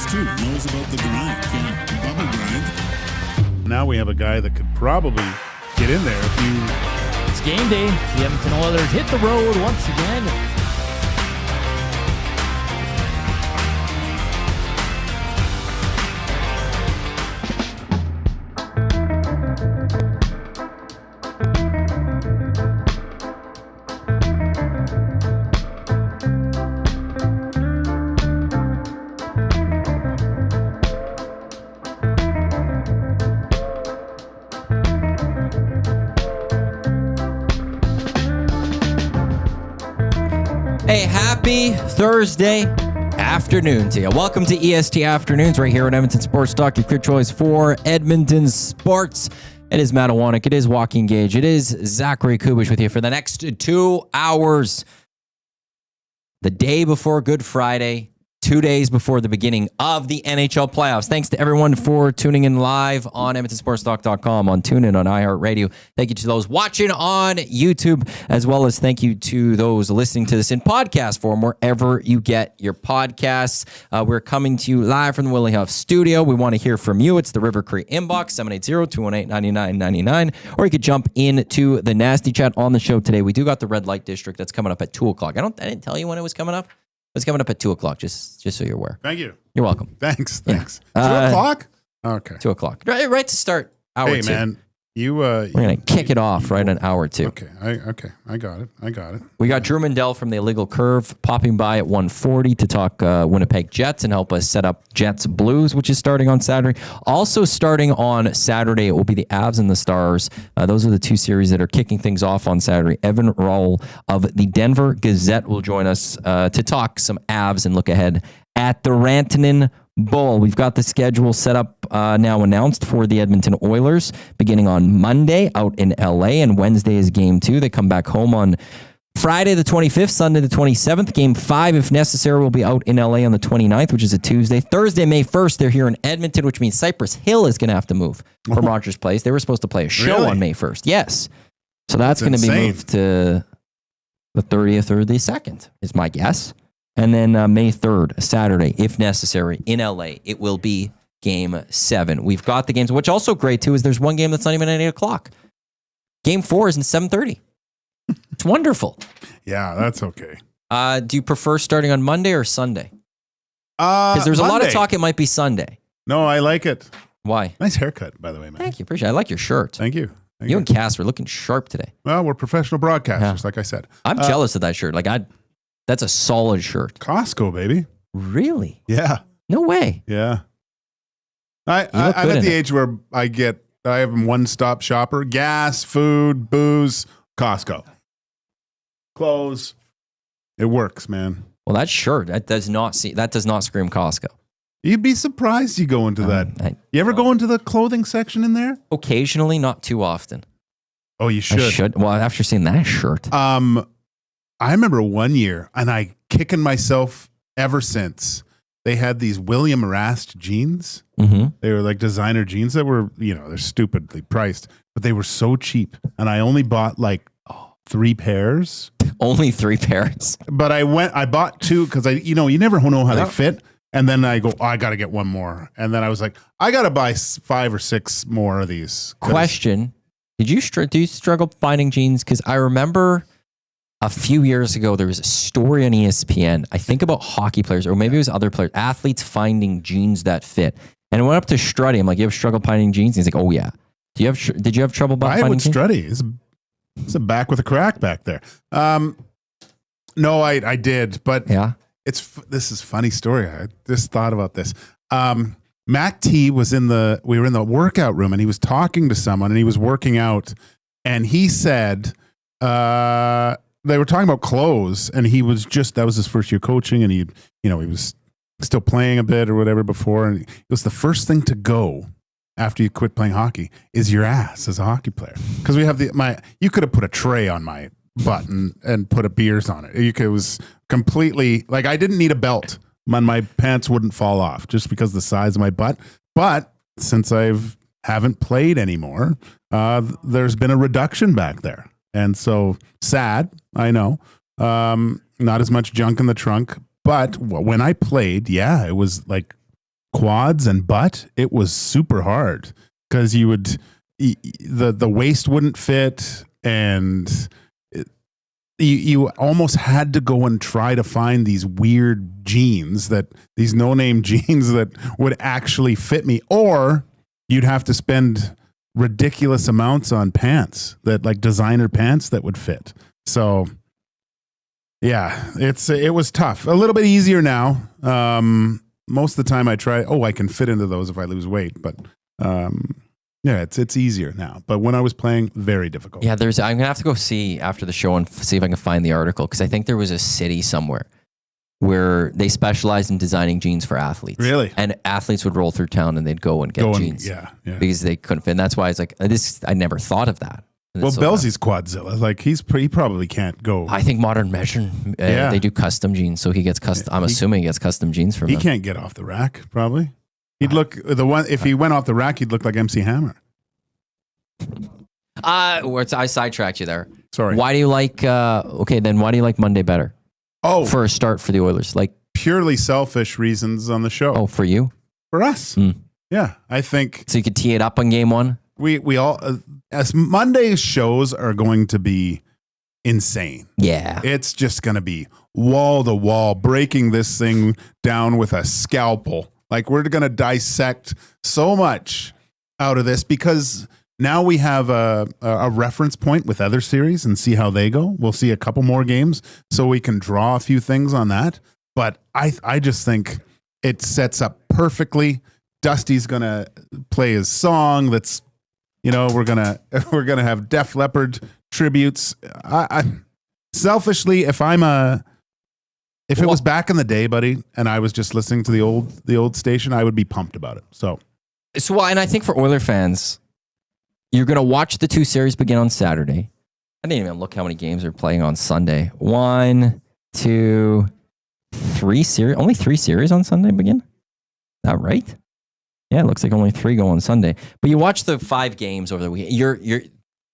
Sports too. Knows about the grind. Yeah, the bubble grind. Now we have a guy that could probably get in there if you... It's game day. The Edmonton Oilers hit the road once again. Hey, happy Thursday afternoon to you. Welcome to EST Afternoons right here on Edmonton Sports Talk, your clear choice for Edmonton Sports. It is Matt Iwanyk. It is Joaquin Gage. It is Zachary Kubish with you for the next 2 hours. The day before Good Friday, 2 days before the beginning of the NHL playoffs. Thanks to everyone for tuning in live on EdmontonSportsTalk.com, on TuneIn, on iHeartRadio. Thank you to those watching on YouTube, as well as thank you to those listening to this in podcast form, wherever you get your podcasts. We're coming to you live from the Willie Huff studio. We want to hear from you. It's the River Cree inbox, 780-218-9999, or you could jump into the nasty chat on the show today. We do got the Red Light District that's coming up at 2 o'clock. I didn't tell you when it was coming up. It's coming up at 2 o'clock, just so you're aware. Thank you. You're welcome. Thanks. Yeah. 2 o'clock? Okay. 2 o'clock. Right to start hour Hey, two. man. We're going to kick it off right in hour two. Okay. I got it. We got Drew Mandell from the Illegal Curve popping by at 1:40 to talk Winnipeg Jets and help us set up Jets Blues, which is starting on Saturday. Also starting on Saturday, it will be the Avs and the Stars. Those are the two series that are kicking things off on Saturday. Evan Rawal of the Denver Gazette will join us to talk some Avs and look ahead at the Rantanen Bowl. We've got the schedule set up now announced for the Edmonton Oilers beginning on Monday out in LA, and Wednesday is game 2. They come back home on Friday the 25th, Sunday the 27th. Game 5, if necessary, will be out in LA on the 29th, which is a Tuesday. Thursday, May 1st, they're here in Edmonton, which means Cypress Hill is going to have to move from Rogers Place. They were supposed to play a show on May 1st. Yes. So that's going to be moved to the 30th or the 2nd, is my guess. And then May 3rd, Saturday, if necessary, in LA, it will be Game 7. We've got the games. What's also great, too, is there's one game that's not even at 8 o'clock. Game 4 is at 7:30. It's wonderful. Yeah, that's okay. Do you prefer starting on Monday or Sunday? Because there's a lot of talk it might be Sunday. No, I like it. Why? Nice haircut, by the way, man. Thank you. Appreciate it. I like your shirt. Thank you. You and Cass are looking sharp today. Well, we're professional broadcasters, like I said. I'm jealous of that shirt. That's a solid shirt. Costco, baby. Really? Yeah. No way. Yeah. I'm at the age where I have a one-stop shopper. Gas, food, booze, Costco. Clothes. It works, man. Well, that shirt, that does not scream Costco. You'd be surprised you go into that. You ever go into the clothing section in there? Occasionally, not too often. Oh, you should. I should. Well, after seeing that shirt. I remember one year, and I kicking myself ever since. They had these William Rast jeans. Mm-hmm. They were like designer jeans that were, they're stupidly priced, but they were so cheap. And I only bought like 3 pairs. Only 3 pairs. But I bought 2 because you never know how they fit. And then I go, I got to get one more. And then I was like, I got to buy 5 or 6 more of these. Question. Do you struggle finding jeans? Because I remember a few years ago, there was a story on ESPN, I think about hockey players, or maybe it was other players, athletes finding jeans that fit. And I went up to Struddy. I'm like, you have struggle finding jeans? And he's like, oh, yeah. Did you have trouble finding jeans? Struddy. It's a back with a crack back there. No, I did. But yeah, this is a funny story. I just thought about this. Matt T we were in the workout room, and he was talking to someone, and he was working out, and he said, they were talking about clothes, and that was his first year coaching, and he was still playing a bit or whatever before, and it was the first thing to go after you quit playing hockey is your ass as a hockey player. Because we have you could have put a tray on my butt and put a beers on it. It was completely, like, I didn't need a belt. My pants wouldn't fall off just because of the size of my butt. But since haven't played anymore, there's been a reduction back there. And so sad, I know. Not as much junk in the trunk. But when I played, it was like quads and butt, it was super hard because the waist wouldn't fit, and you almost had to go and try to find these weird jeans, these no-name jeans that would actually fit me, or you'd have to spend ridiculous amounts on pants like designer pants that would fit. So yeah, it was tough. A little bit easier now. Most of the time I try, I can fit into those if I lose weight, but yeah, it's easier now. But when I was playing, very difficult. Yeah, I'm going to have to go see after the show and see if I can find the article, because I think there was a city somewhere where they specialized in designing jeans for athletes. Really? And athletes would roll through town and they'd go and get jeans. Yeah. Because they couldn't fit. And that's why it's like, I never thought of that. Well, Belzy's Quadzilla. Like he probably can't go. I think Modern Measure, they do custom jeans, so he gets custom. I'm assuming he gets custom jeans from them. He can't get off the rack. Probably, he'd look if he went off the rack, he'd look like MC Hammer. I sidetracked you there. Sorry. Why do you like? Why do you like Monday better? Oh, for a start for the Oilers, like purely selfish reasons on the show. Oh, for you? For us? Yeah, I think so. You could tee it up on game one. We all as Monday's shows are going to be insane. Yeah, it's just going to be wall to wall, breaking this thing down with a scalpel. Like we're going to dissect so much out of this because now we have a reference point with other series and see how they go. We'll see a couple more games so we can draw a few things on that. But I just think it sets up perfectly. Dusty's going to play his song. That's, we're gonna have Def Leppard tributes. I selfishly, if it was back in the day, buddy, and I was just listening to the old station, I would be pumped about it. So and I think for Oiler fans, you're gonna watch the two series begin on Saturday. I didn't even look how many games are playing on Sunday. 1, 2, 3 series. Only 3 series on Sunday begin. Is that right? Yeah, it looks like only 3 go on Sunday. But you watch the 5 games over the weekend.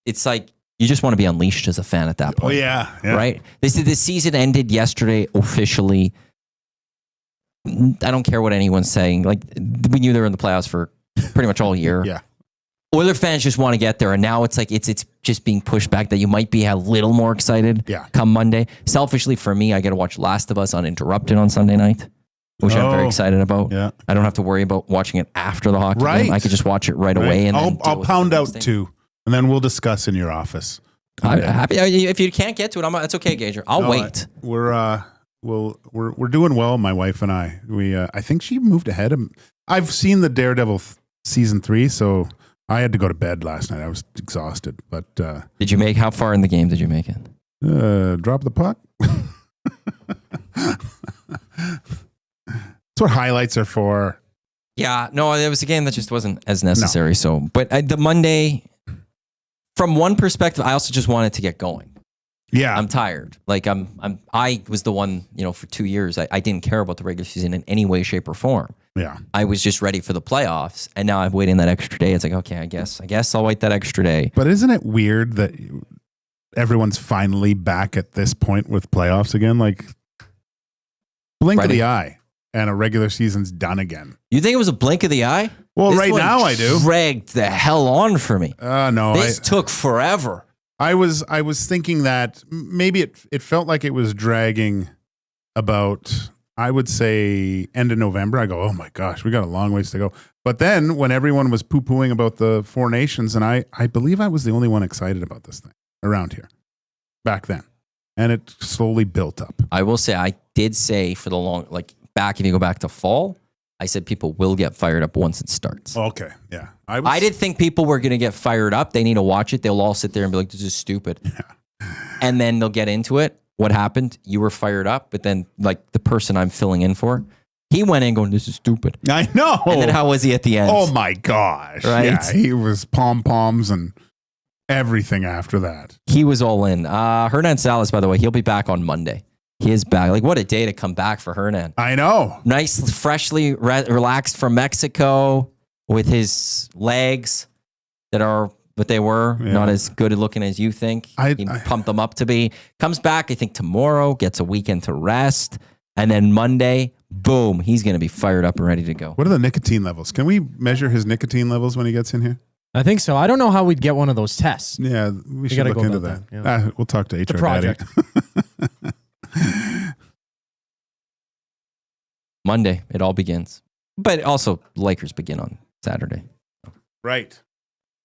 It's like you just want to be unleashed as a fan at that point. Oh yeah. Right. The season ended yesterday officially. I don't care what anyone's saying. Like we knew they were in the playoffs for pretty much all year. Yeah. Oiler fans just want to get there, and now it's like it's just being pushed back. That you might be a little more excited. Yeah. Come Monday. Selfishly for me, I get to watch Last of Us uninterrupted on Sunday night, which I'm very excited about. Yeah. I don't have to worry about watching it after the hockey game. I could just watch it right away. And I'll pound out 2, and then we'll discuss in your office. I'm happy. If you can't get to it, that's okay, Gager. I'll wait. We're doing well, my wife and I. I think she moved ahead. I've seen the Daredevil season 3, so I had to go to bed last night. I was exhausted. But how far in the game did you make it? Drop the puck. That's what highlights are for. Yeah, no, it was a game that just wasn't as necessary. No. So, but the Monday, from one perspective, I also just wanted to get going. Yeah, I'm tired. Like I was the one, for 2 years, I didn't care about the regular season in any way, shape, or form. Yeah, I was just ready for the playoffs, and now I'm waiting that extra day. It's like, okay, I guess I'll wait that extra day. But isn't it weird that everyone's finally back at this point with playoffs again? Like, blink of the eye, and a regular season's done again. You think it was a blink of the eye? Well, right now I do. Dragged the hell on for me. No, this took forever. I was thinking that maybe it felt like it was dragging about, I would say, end of November. I go, oh my gosh, we got a long ways to go. But then when everyone was poo-pooing about the 4 nations, and I believe I was the only one excited about this thing around here back then. And it slowly built up. I will say, I did say for the long, if you go back to fall, I said people will get fired up once it starts. Okay, yeah. I did think people were going to get fired up. They need to watch it. They'll all sit there and be like, this is stupid. Yeah. And then they'll get into it. What happened? You were fired up, but then the person I'm filling in for, he went in going, this is stupid. I know. And then how was he at the end? Oh my gosh. Right? Yeah, he was pom-poms and everything after that. He was all in. Hernan Salas, by the way, he'll be back on Monday. He is back. What a day to come back for Hernan. I know. Nice, freshly relaxed from Mexico with his legs that are what they were, not as good looking as you think. He pumped them up to be. Comes back, I think, tomorrow, gets a weekend to rest. And then Monday, boom, he's going to be fired up and ready to go. What are the nicotine levels? Can we measure his nicotine levels when he gets in here? I think so. I don't know how we'd get one of those tests. Yeah, we should look into that. Yeah. We'll talk to HR The project. Daddy. Monday, it all begins. But also, Lakers begin on Saturday. Right.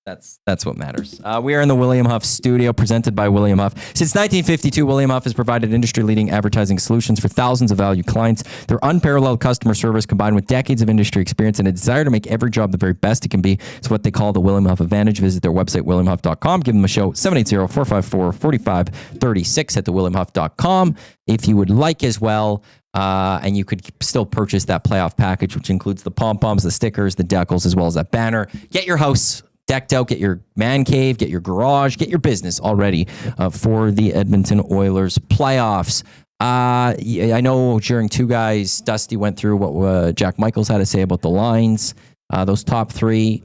That's what matters. We are in the William Huff studio, presented by William Huff. Since 1952, William Huff has provided industry-leading advertising solutions for thousands of valued clients. Their unparalleled customer service, combined with decades of industry experience and a desire to make every job the very best it can be, is what they call the William Huff advantage. Visit their website, williamhuff.com. Give them a show, 780-454-4536 at thewilliamhuff.com if you would like as well. And you could still purchase that playoff package, which includes the pom-poms, the stickers, the decals, as well as that banner. Get your house decked out, get your man cave, get your garage, get your business all ready for the Edmonton Oilers playoffs. I know during Two Guys, Dusty went through what Jack Michaels had to say about the lines. Those top three,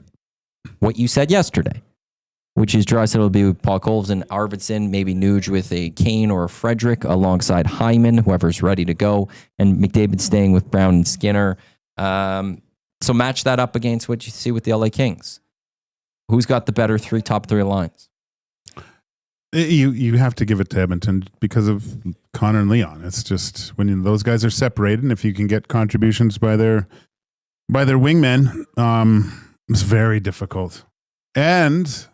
what you said yesterday, which is Draisaitl will be with Paul Coles and Arvidsson, maybe Nuge with a Kane or a Frederick alongside Hyman, whoever's ready to go, and McDavid staying with Brown and Skinner. So match that up against what you see with the LA Kings. Who's got the better top three lines? You have to give it to Edmonton because of Connor and Leon. It's just when those guys are separated, and if you can get contributions by their wingmen, it's very difficult. And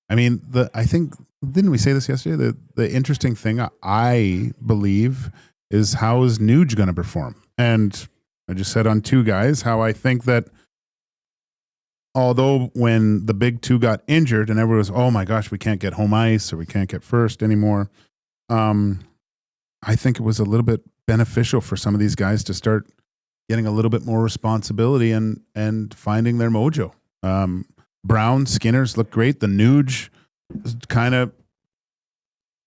I mean, I think, didn't we say this yesterday? The interesting thing I believe is how is Nuge going to perform? And I just said on Two Guys how I think that although when the big two got injured and everyone was, oh my gosh, we can't get home ice or we can't get first anymore, I think it was a little bit beneficial for some of these guys to start getting a little bit more responsibility and finding their mojo. Brown, Skinner's look great. The Nuge is kind of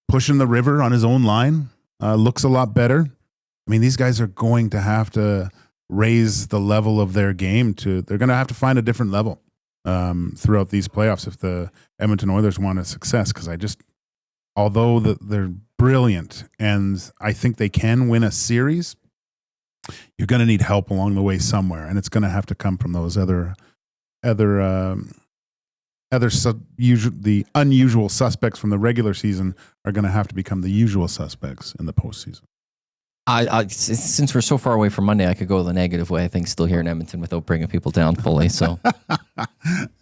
pushing the river on his own line. Looks a lot better. I mean, these guys are going to have to raise the level of their game they're going to have to find a different level throughout these playoffs if the Edmonton Oilers want a success. Because although they're brilliant and I think they can win a series, you're going to need help along the way somewhere, and it's going to have to come from those the unusual suspects from the regular season are going to have to become the usual suspects in the postseason. Since we're so far away from Monday, I could go the negative way, I think, still here in Edmonton without bringing people down fully. So,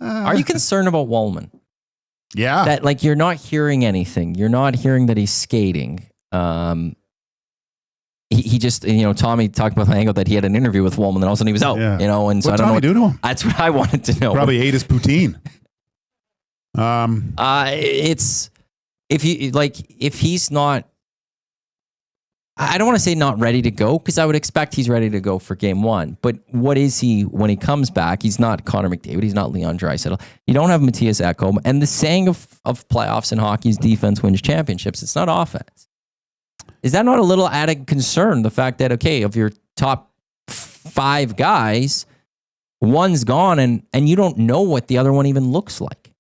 are you concerned about Wallman? Yeah. That, you're not hearing anything. You're not hearing that he's skating. He just, Tommy talked about the angle that he had an interview with Wallman and all of a sudden he was out, and so what I don't know. Tommy do to him? That's what I wanted to know. Probably ate his poutine. It's, if he's not, I don't want to say not ready to go, because I would expect he's ready to go for game one. But what is he when he comes back? He's not Connor McDavid. He's not Leon Draisaitl. You don't have Matthias Ekholm. And the saying of playoffs in hockey is defense wins championships. It's not offense. Is that not a little added concern? The fact that, okay, of your top five guys, one's gone and you don't know what the other one even looks like.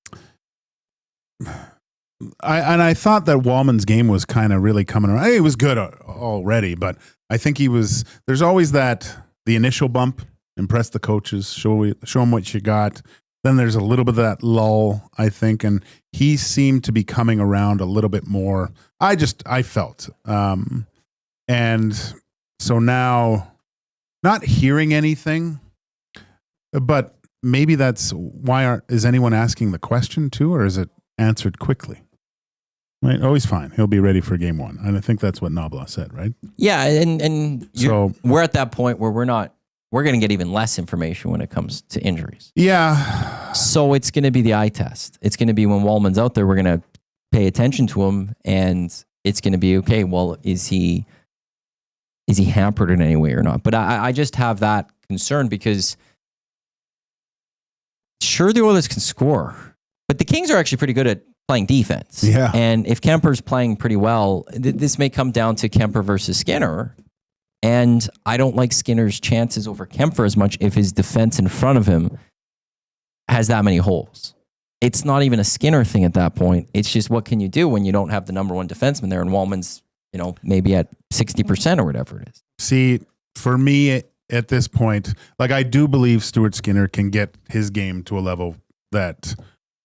I thought that Wallman's game was kind of really coming around. It was good already, but I think there's always the initial bump, impress the coaches, show them what you got. Then there's a little bit of that lull, I think, and he seemed to be coming around a little bit more. I felt. And so now, not hearing anything, but maybe that's why is anyone asking the question too, or is it answered quickly? Right. Oh, he's fine. He'll be ready for game one. And I think that's what Nabla said, right? Yeah. And so we're at that point where we're going to get even less information when it comes to injuries. Yeah. So it's going to be the eye test. It's going to be when Wallman's out there, we're going to pay attention to him, and it's going to be, okay, well, is he hampered in any way or not? But I just have that concern because sure, the Oilers can score, but the Kings are actually pretty good at playing defense. Yeah. And if Kemper's playing pretty well, this may come down to Kemper versus Skinner. And I don't like Skinner's chances over Kemper as much if his defense in front of him has that many holes. It's not even a Skinner thing at that point. It's just, what can you do when you don't have the number one defenseman there and Wallman's, maybe at 60% or whatever it is. See, for me at this point, like I do believe Stuart Skinner can get his game to a level that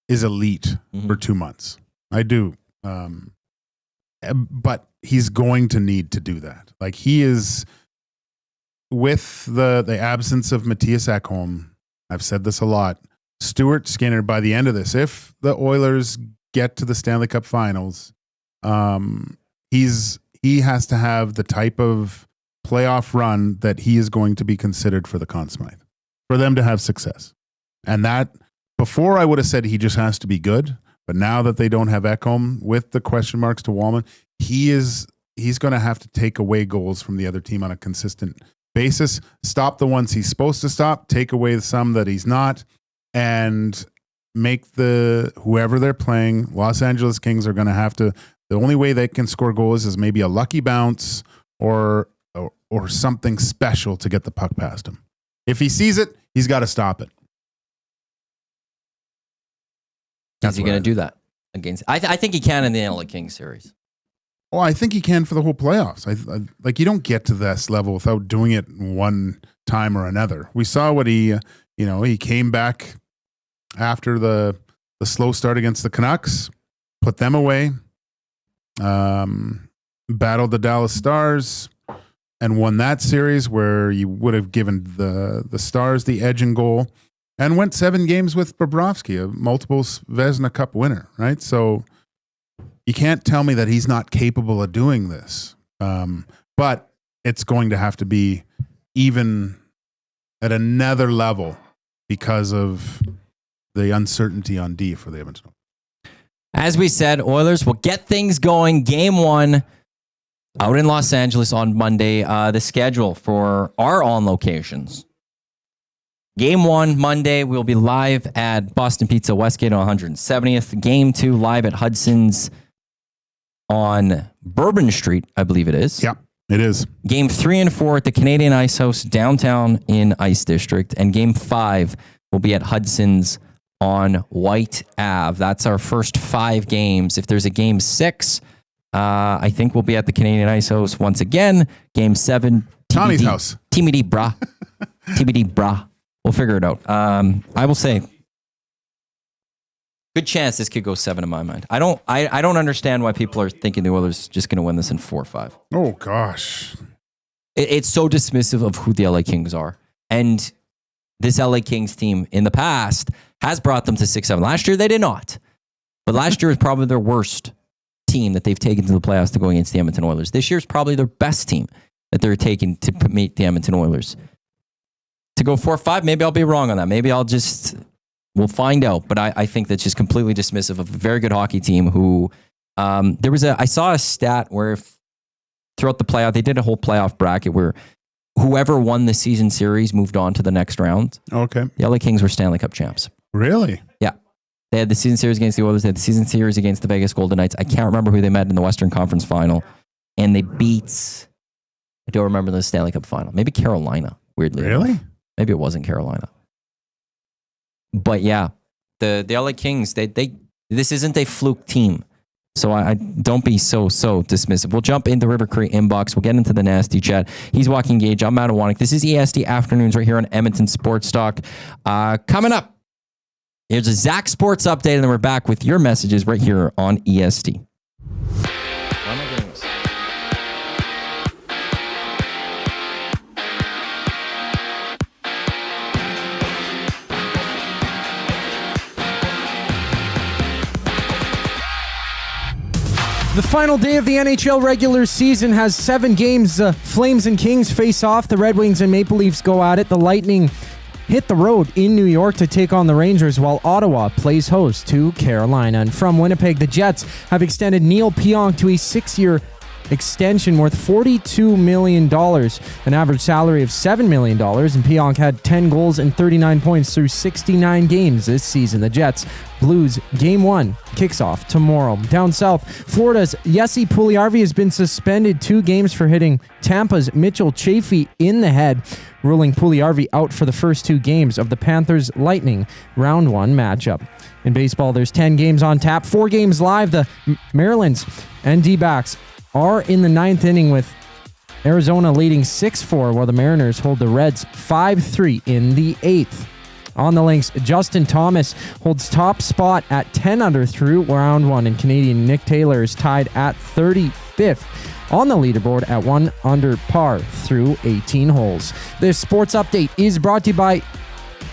is elite for 2 months. I do. But he's going to need to do that. Like he is, with the absence of Matthias Ekholm, I've said this a lot, Stuart Skinner, by the end of this, if the Oilers get to the Stanley Cup Finals, he has to have the type of playoff run that he is going to be considered for the Conn Smythe, for them to have success. And that, before I would have said he just has to be good, but now that they don't have Ekholm with the question marks to Wallman, he's going to have to take away goals from the other team on a consistent basis, stop the ones he's supposed to stop, take away some that he's not, and make whoever they're playing, Los Angeles Kings are going to have to, the only way they can score goals is maybe a lucky bounce or something special to get the puck past him. If he sees it, he's got to stop it. Is he going to do that against? I think he can in the LA Kings series. Well, I think he can for the whole playoffs. I like, you don't get to this level without doing it one time or another. We saw what he came back after the slow start against the Canucks, put them away, battled the Dallas Stars, and won that series where you would have given the Stars the edge in goal, and went 7 games with Bobrovsky, a multiple Vezina Cup winner, right? So you can't tell me that he's not capable of doing this. But it's going to have to be even at another level because of the uncertainty on D for the Edmonton. As we said, Oilers will get things going. Game 1 out in Los Angeles on Monday. The schedule for our on locations. Game 1, Monday, we'll be live at Boston Pizza Westgate on 170th. Game 2, live at Hudson's on Bourbon Street, I believe it is. Yeah, it is. Game 3 and 4 at the Canadian Ice House downtown in Ice District. And Game 5 will be at Hudson's on White Ave. That's our first 5 games. If there's a Game 6, I think we'll be at the Canadian Ice House once again. Game 7, TBD, Tommy's house. TBD, brah. TBD, brah. We'll figure it out. I will say, good chance this could go 7 in my mind. I don't understand why people are thinking the Oilers just going to win this in 4 or 5. Oh gosh, it's so dismissive of who the LA Kings are, and this LA Kings team in the past has brought them to 6-7. Last year they did not, but last year was probably their worst team that they've taken to the playoffs to go against the Edmonton Oilers. This year's probably their best team that they're taking to meet the Edmonton Oilers. To go 4-5, maybe I'll be wrong on that. Maybe we'll find out. But I think that's just completely dismissive of a very good hockey team who, I saw a stat where throughout the playoff, they did a whole playoff bracket where whoever won the season series moved on to the next round. Okay. The LA Kings were Stanley Cup champs. Really? Yeah. They had the season series against the Oilers. They had the season series against the Vegas Golden Knights. I can't remember who they met in the Western Conference Final. And they beat, I don't remember the Stanley Cup Final. Maybe Carolina, weirdly. Really? Enough. Maybe it wasn't Carolina. But yeah, the LA Kings, this isn't a fluke team. So I don't be so dismissive. We'll jump into River Cree inbox. We'll get into the nasty chat. He's Joaquin Gage. I'm Matt Iwanyk. This is EST Afternoons right here on Edmonton Sports Talk. Coming up, here's a Zach Sports update, and then we're back with your messages right here on EST. The final day of the NHL regular season has 7 games. Flames and Kings face off. The Red Wings and Maple Leafs go at it. The Lightning hit the road in New York to take on the Rangers, while Ottawa plays host to Carolina. And from Winnipeg, the Jets have extended Neil Pionk to a 6-year extension worth $42 million, an average salary of $7 million, and Pionk had 10 goals and 39 points through 69 games this season. The Jets Blues Game 1 kicks off tomorrow. Down south, Florida's Jesse Puljujarvi has been suspended 2 games for hitting Tampa's Mitchell Chaffee in the head, ruling Puljujarvi out for the first 2 games of the Panthers Lightning Round 1 matchup. In baseball, there's 10 games on tap, 4 games live. The Marylands and D-backs are in the 9th inning with Arizona leading 6-4 while the Mariners hold the Reds 5-3 in the 8th. On the links, Justin Thomas holds top spot at 10 under through round 1, and Canadian Nick Taylor is tied at 35th on the leaderboard at 1 under par through 18 holes. This sports update is brought to you by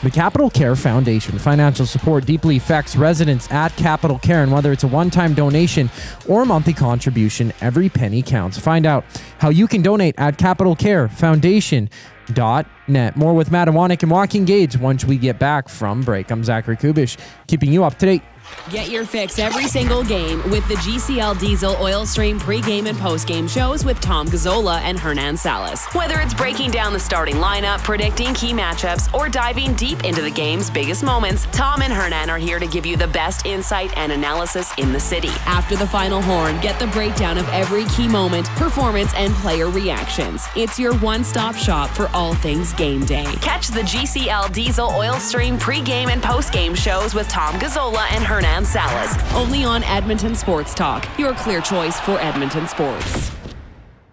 the Capital Care Foundation. Financial support deeply affects residents at Capital Care, and whether it's a one-time donation or a monthly contribution, every penny counts. Find out how you can donate at capitalcarefoundation.net. More with Iwanyk and Joaquin Gage once we get back from break. I'm Zachary Kubish, keeping you up to date. Get your fix every single game with the GCL Diesel Oil Stream pregame and postgame shows with Tom Gazzola and Hernan Salas. Whether it's breaking down the starting lineup, predicting key matchups, or diving deep into the game's biggest moments, Tom and Hernan are here to give you the best insight and analysis in the city. After the final horn, get the breakdown of every key moment, performance, and player reactions. It's your one-stop shop for all things game day. Catch the GCL Diesel Oil Stream pregame and postgame shows with Tom Gazzola and Hernan Salas, only on Edmonton Sports Talk, your clear choice for Edmonton sports.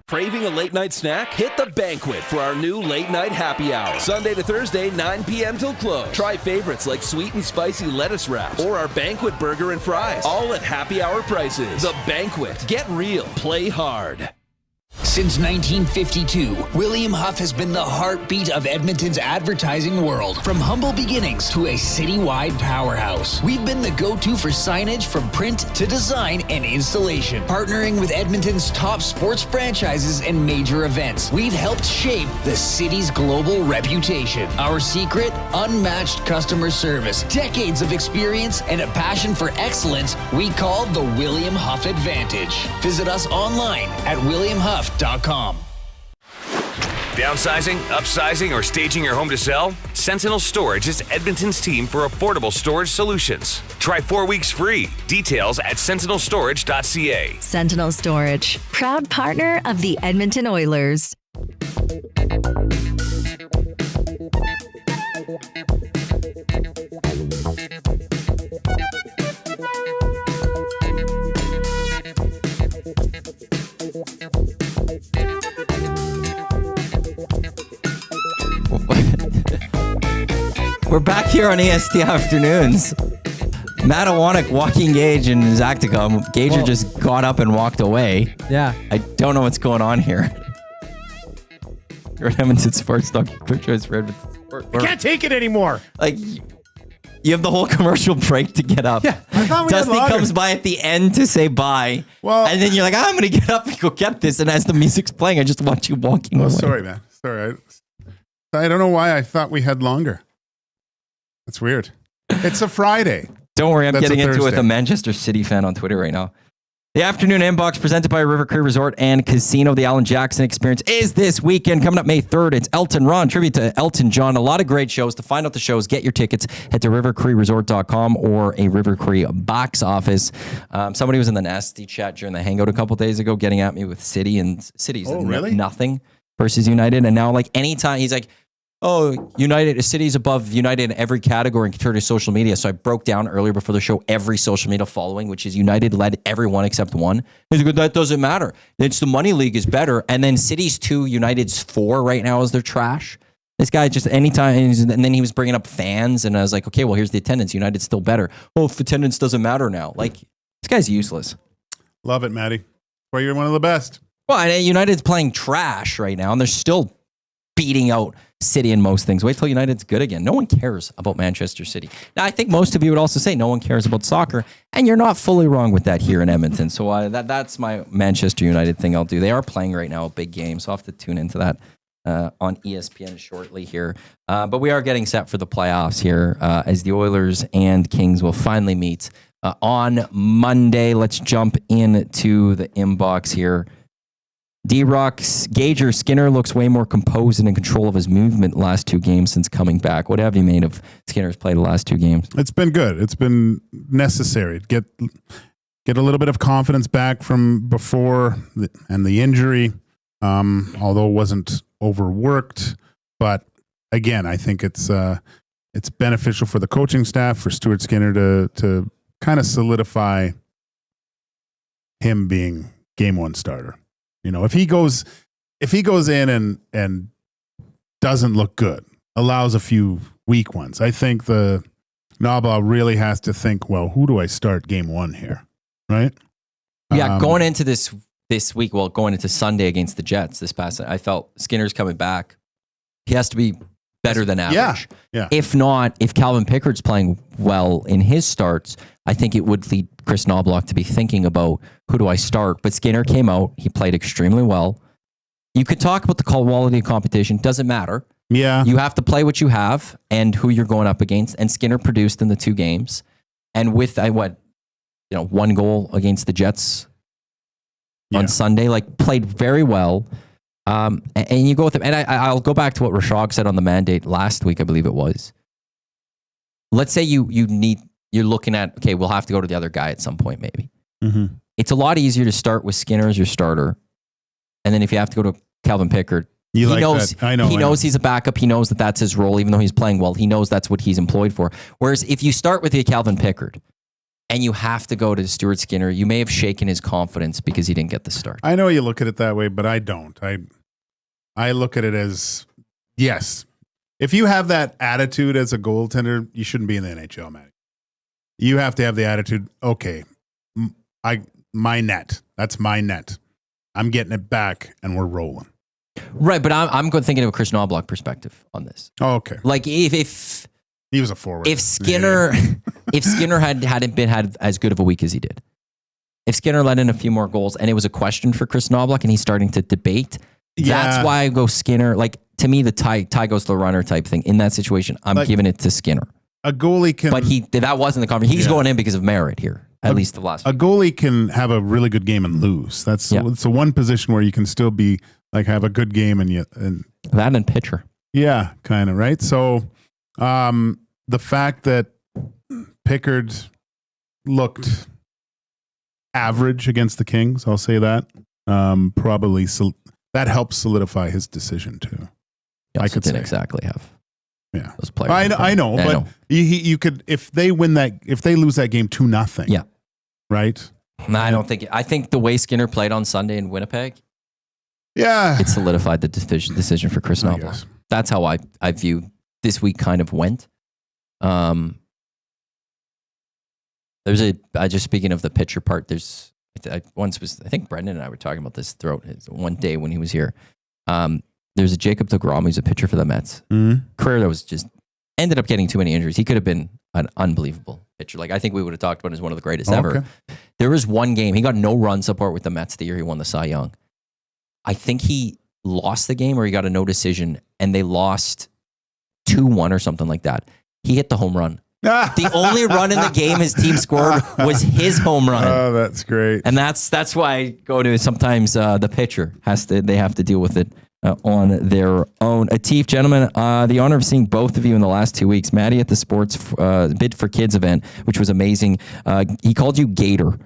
Craving a late night snack? Hit the Banquet for our new late night happy hour. Sunday to Thursday, 9 p.m. till close. Try favorites like sweet and spicy lettuce wraps or our Banquet burger and fries, all at happy hour prices. The Banquet. Get real. Play hard. Since 1952, William Huff has been the heartbeat of Edmonton's advertising world. From humble beginnings to a citywide powerhouse, we've been the go-to for signage from print to design and installation. Partnering with Edmonton's top sports franchises and major events, we've helped shape the city's global reputation. Our secret? Unmatched customer service, decades of experience, and a passion for excellence we call the William Huff Advantage. Visit us online at williamhuff.com. Downsizing, upsizing, or staging your home to sell? Sentinel Storage is Edmonton's team for affordable storage solutions. Try 4 weeks free. Details at sentinelstorage.ca. Sentinel Storage, proud partner of the Edmonton Oilers. We're back here on EST Afternoons. Iwanyk, Joaquin Gage, and Zacticum. Gager just got up and walked away. Yeah. I don't know what's going on here. You're at Edmonton Sports Talk. Quick choice for Edmonton Sports. I can't take it anymore. Like, you have the whole commercial break to get up. Yeah, I thought we had Dusty longer. comes by at the end to say bye. Well- and then you're like, I'm going to get up and go get this. And as the music's playing, I just watch you walking away. Sorry, man. Sorry. I don't know why I thought we had longer. That's weird. It's a Friday. Don't worry, I'm That's getting a into it with Thursday. a Manchester City fan on Twitter right now. The afternoon inbox presented by River Cree Resort and Casino. The Alan Jackson Experience is this weekend. Coming up May 3rd, it's Elton Ron, tribute to Elton John. A lot of great shows. To find out the shows, get your tickets. Head to rivercreeresort.com or a River Cree box office. Somebody was in the nasty chat during the hangout a couple days ago getting at me with City, and City's really? nothing versus United. And now, like, anytime he's like, oh, United, City's above United in every category in terms of social media. So I broke down earlier before the show every social media following, which is United led everyone except one. He's like, that doesn't matter. It's the money league is better. And then City's 2, United's 4 right now is their trash. This guy just anytime, and then he was bringing up fans, and I was like, okay, well, here's the attendance. United's still better. Oh, if attendance doesn't matter now. Like, this guy's useless. Love it, Maddie. Well, you're one of the best. Well, and United's playing trash right now, and they're still beating out City in most things. Wait till United's good again. No one cares about Manchester City. Now, I think most of you would also say no one cares about soccer, and you're not fully wrong with that here in Edmonton. So that's my Manchester United thing I'll do. They are playing right now a big game, so I'll have to tune into that on ESPN shortly here. But we are getting set for the playoffs here as the Oilers and Kings will finally meet on Monday. Let's jump into the inbox here. D-Rock's Gager Skinner looks way more composed and in control of his movement last 2 games since coming back. What have you made of Skinner's play the last 2 games? It's been good. It's been necessary. Get a little bit of confidence back from before and the injury, although it wasn't overworked. But again, I think it's beneficial for the coaching staff, for Stuart Skinner to kind of solidify him being game 1 starter. You know, if he goes if he goes in and doesn't look good, allows a few weak ones, I think the Nobla really has to think, well, who do I start game one here? Right? Yeah, going into this week, going into Sunday against the Jets this past, I felt Skinner's coming back. He has to be better than average. Yeah. If not, if Calvin Pickard's playing well in his starts, I think it would lead Chris Knobloch to be thinking about who do I start. But Skinner came out. He played extremely well. You could talk about the quality of competition. Doesn't matter. Yeah. You have to play what you have and who you're going up against. And Skinner produced in the 2 games. And with, 1 goal against the Jets on Sunday, played very well. And you go with him. And I'll go back to what Rashog said on the mandate last week, I believe it was. Let's say you're looking at, okay, we'll have to go to the other guy at some point, maybe. Mm-hmm. It's a lot easier to start with Skinner as your starter. And then if you have to go to Calvin Pickard, he knows he's a backup. He knows that that's his role, even though he's playing well. He knows that's what he's employed for. Whereas if you start with the Calvin Pickard and you have to go to Stuart Skinner, you may have shaken his confidence because he didn't get the start. I know you look at it that way, but I don't. I look at it as, yes, if you have that attitude as a goaltender, you shouldn't be in the NHL, man. You have to have the attitude, okay, my net. That's my net. I'm getting it back, and we're rolling. Right, but I'm thinking of a Chris Knobloch perspective on this. Oh, okay. Like if he was a forward, if Skinner hadn't had as good of a week as he did, if Skinner let in a few more goals, and it was a question for Chris Knobloch, and he's starting to debate, that's why I go Skinner. Like to me, the tie goes to the runner type thing. In that situation, I'm giving it to Skinner. A goalie can, but that wasn't the conversation. He's going in because of merit here. At least the last. A goalie can have a really good game and lose. It's the one position where you can still be have a good game and that and pitcher. Yeah, kind of right. So, the fact that Pickard looked average against the Kings, I'll say that probably that helps solidify his decision too. I could didn't exactly have. Yeah, those players. I know, but you could if they lose that game 2-0. Yeah, right. No, I don't think. I think the way Skinner played on Sunday in Winnipeg, it solidified the decision for Chris Knobloch. That's how I view this week. Kind of went. There's just speaking of the pitcher part. There's I think Brendan and I were talking about this throughout one day when he was here. There's a Jacob deGrom who's a pitcher for the Mets. Mm-hmm. Career that was just ended up getting too many injuries. He could have been an unbelievable pitcher. I think we would have talked about him as one of the greatest ever. Okay. There was one game, he got no run support with the Mets the year he won the Cy Young. I think he lost the game or he got a no decision and they lost 2-1 or something like that. He hit the home run. The only run in the game his team scored was his home run. Oh, that's great. And that's why I go to sometimes the pitcher they have to deal with it on their own. Atif, gentlemen, the honor of seeing both of you in the last 2 weeks. Maddie at the Sports Bid for Kids event, which was amazing. He called you Gator.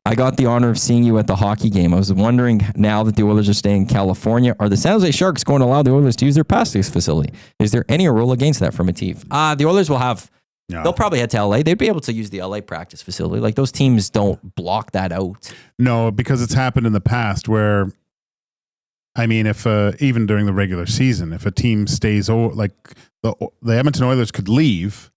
I got the honor of seeing you at the hockey game. I was wondering, now that the Oilers are staying in California, are the San Jose Sharks going to allow the Oilers to use their practice facility? Is there any rule against that from Atif? The Oilers will have... No. They'll probably head to LA. They'd be able to use the LA practice facility. Like those teams don't block that out. No, because it's happened in the past where, I mean, if even during the regular season, if a team stays over, like the Edmonton Oilers could leave,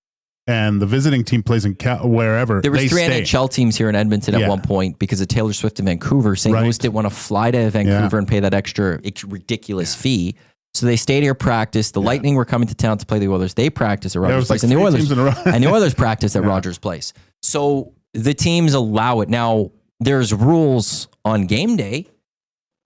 and the visiting team plays in wherever. There was 3 stay. NHL teams here in Edmonton at one point because of Taylor Swift in Vancouver. St. Louis didn't want to fly to Vancouver and pay that extra ridiculous fee. So they stayed here, practiced. The Lightning were coming to town to play the Oilers. They practiced at Rogers Place. And the Oilers practiced at Rogers Place. So the teams allow it. Now, there's rules on game day.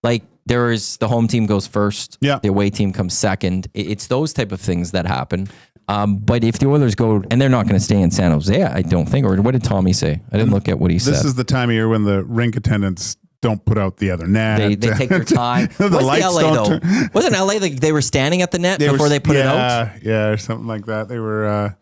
Like, there is the home team goes first. Yeah. The away team comes second. It's those type of things that happen. But if the Oilers go, and they're not going to stay in San Jose, I don't think. Or what did Tommy say? I didn't look at what he said. This is the time of year when the rink attendants don't put out the other net. They take their time. The lights LA though? Wasn't LA they were standing at the net before they put it out? Yeah, or something like that. They were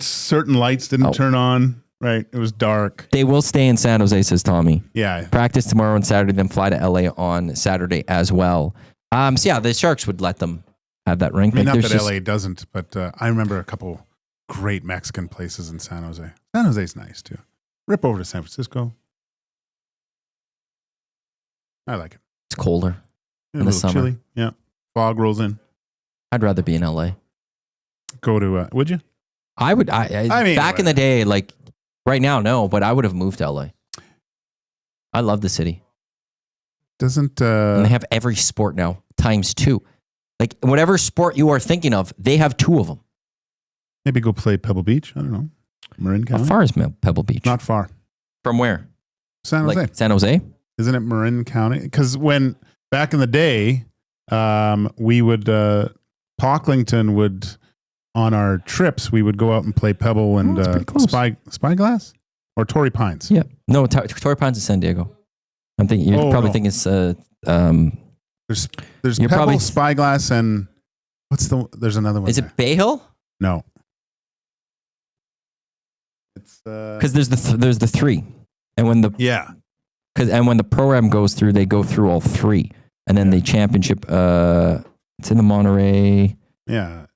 certain lights didn't turn on. Right, it was dark. They will stay in San Jose, says Tommy. Yeah, practice tomorrow and Saturday, then fly to LA on Saturday as well. So yeah, the Sharks would let them have that rink. I mean, not that LA doesn't, but I remember a couple great Mexican places in San Jose. San Jose's nice too. Rip over to San Francisco. I like it. It's colder. Yeah, in the a little summer. chilly. Yeah. Fog rolls in. I'd rather be in LA. Go to, would you? I would. I mean, back in the day, like right now, no, but I would have moved to LA. I love the city. Doesn't, and they have every sport now, ×2. Like whatever sport you are thinking of, they have 2 of them. maybe go play Pebble Beach? I don't know. Marin County? How far is Pebble Beach? Not far. From where? San Jose. Like San Jose? Isn't it Marin County? Because when, back in the day, we would, Pocklington would, on our trips, we would go out and play Pebble and Spyglass or Torrey Pines. Yeah. No, Torrey Pines is San Diego. I'm thinking, you're probably thinking it's, there's you're Pebble, probably, Spyglass, and there's another one. Is it Bay Hill? No. It's, because there's the 3. And when the, yeah. And when the program goes through, they go through all 3. And then the championship, it's in the Monterey. Yeah.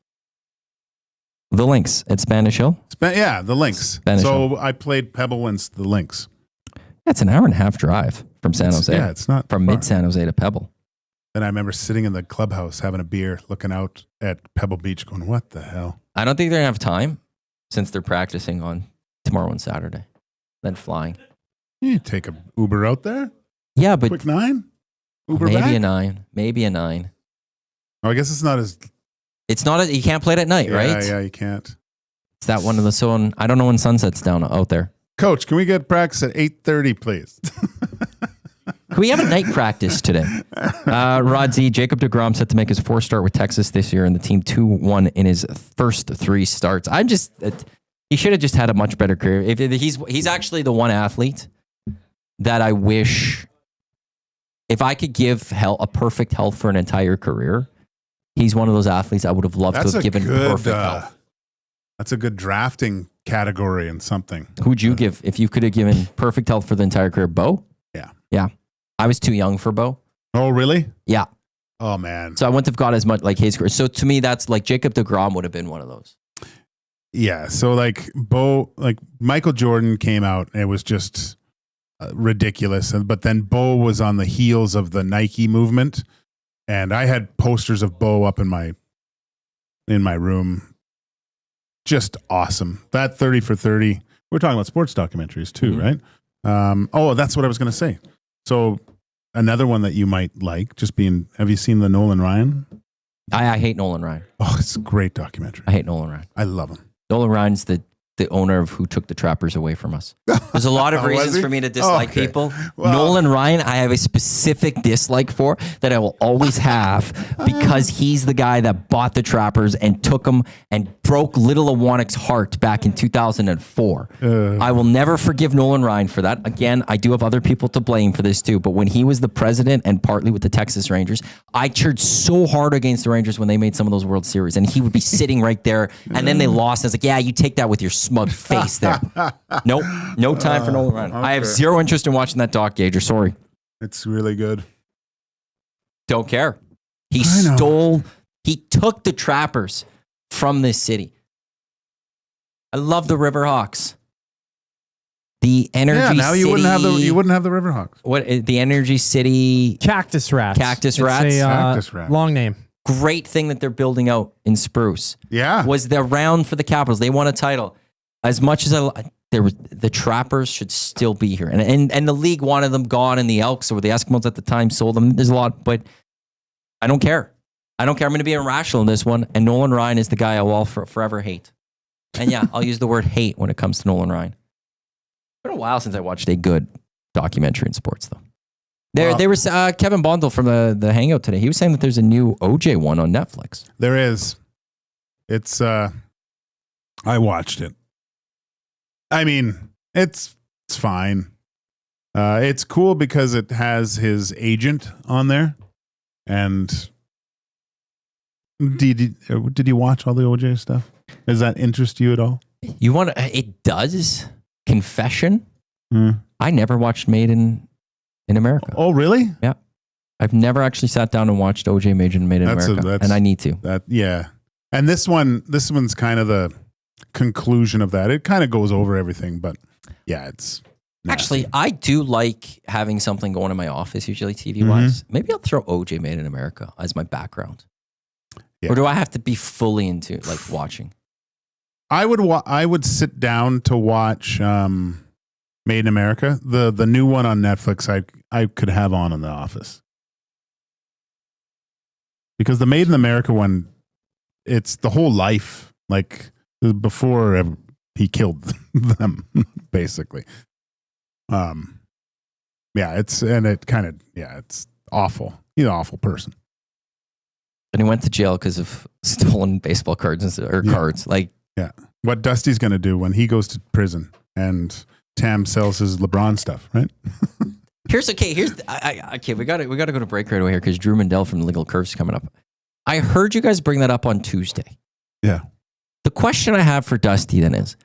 The Lynx at Spanish Hill? The Lynx. Spanish Hill. I played Pebble and the Lynx. That's an hour and a half drive from San Jose. Yeah, it's not from far. mid San Jose to Pebble. And I remember sitting in the clubhouse having a beer, looking out at Pebble Beach going, what the hell? I don't think they're going to have time since they're practicing on tomorrow and Saturday, then flying. You take a Uber out there? Yeah, but... Quick 9? Uber maybe back? a 9. Maybe a 9. Oh, I guess it's not as... It's not... You can't play it at night, right? Yeah, you can't. It's that one of the... I don't know when sunset's down out there. Coach, can we get practice at 8:30, please? Can we have a night practice today? Rod Z, Jacob deGrom set to make his 4th start with Texas this year, and the team 2-1 in his first 3 starts. He should have just had a much better career. He's actually the one athlete that I wish, if I could give a perfect health for an entire career, he's one of those athletes I would have loved to have given perfect health. That's a good drafting category and something. Who'd you give if you could have given perfect health for the entire career? Bo? Yeah. I was too young for Bo. Oh, really? Yeah. Oh, man. So I wouldn't have got as much like his career. So to me, that's like Jacob deGrom would have been one of those. Yeah. So like Michael Jordan came out and it was just ridiculous. But then Bo was on the heels of the Nike movement. And I had posters of Bo up in my room. Just awesome. That 30 for 30. We're talking about sports documentaries too, right? That's what I was going to say. So another one that you might like, have you seen the Nolan Ryan? I hate Nolan Ryan. Oh, it's a great documentary. I hate Nolan Ryan. I love him. Nolan Ryan's the owner of who took the Trappers away from us. There's a lot of reasons for me to dislike people. Well, Nolan Ryan, I have a specific dislike for that I will always have because he's the guy that bought the Trappers and took them and broke little Iwanyk's heart back in 2004. I will never forgive Nolan Ryan for that. Again, I do have other people to blame for this too, but when he was the president and partly with the Texas Rangers, I cheered so hard against the Rangers when they made some of those World Series, and he would be sitting right there, and then they lost. I was like, yeah, you take that with your smug face there. Nope, no time for Nolan Ryan. I have zero interest in watching that doc, Gager. Sorry. It's really good. Don't care. He took the Trappers from this city. I love the Riverhawks. The Energy now City. you wouldn't have the Riverhawks. What the Energy City Cactus Rats. Cactus Rats. Cactus Rats. Long name. Great thing that they're building out in Spruce. Yeah. Was the round for the Capitals. They won a title. As much as the Trappers should still be here. And the league wanted them gone, and the Elks or the Eskimos at the time sold them. There's a lot, but I don't care. I'm going to be irrational in this one, and Nolan Ryan is the guy I will forever hate. And yeah, I'll use the word hate when it comes to Nolan Ryan. It's been a while since I watched a good documentary in sports, though. There was Kevin Bondel from the Hangout today. He was saying that there's a new OJ one on Netflix. There is. It's I watched it. I mean, it's fine. It's cool because it has his agent on there. And did you watch all the OJ stuff? Does that interest you at all? It does. Confession. I never watched Made in America. Oh, really? Yeah. I've never actually sat down and watched OJ Made in America, and I need to. Yeah. And this one's kind of the conclusion of that. It kind of goes over everything, but yeah, it's Actually, I do like having something going in my office, usually TV-wise. Maybe I'll throw OJ Made in America as my background. Yeah. Or do I have to be fully into like watching? I would sit down to watch Made in America. The new one on Netflix I could have on in the office. Because the Made in America one, it's the whole life, like before he killed them, basically. It's awful. He's an awful person. And he went to jail because of stolen baseball cards cards. Like, what Dusty's going to do when he goes to prison and Tam sells his LeBron stuff, right? We got to go to break right away here because Drew Mandell from the Legal Curve is coming up. I heard you guys bring that up on Tuesday. Yeah. The question I have for Dusty then is,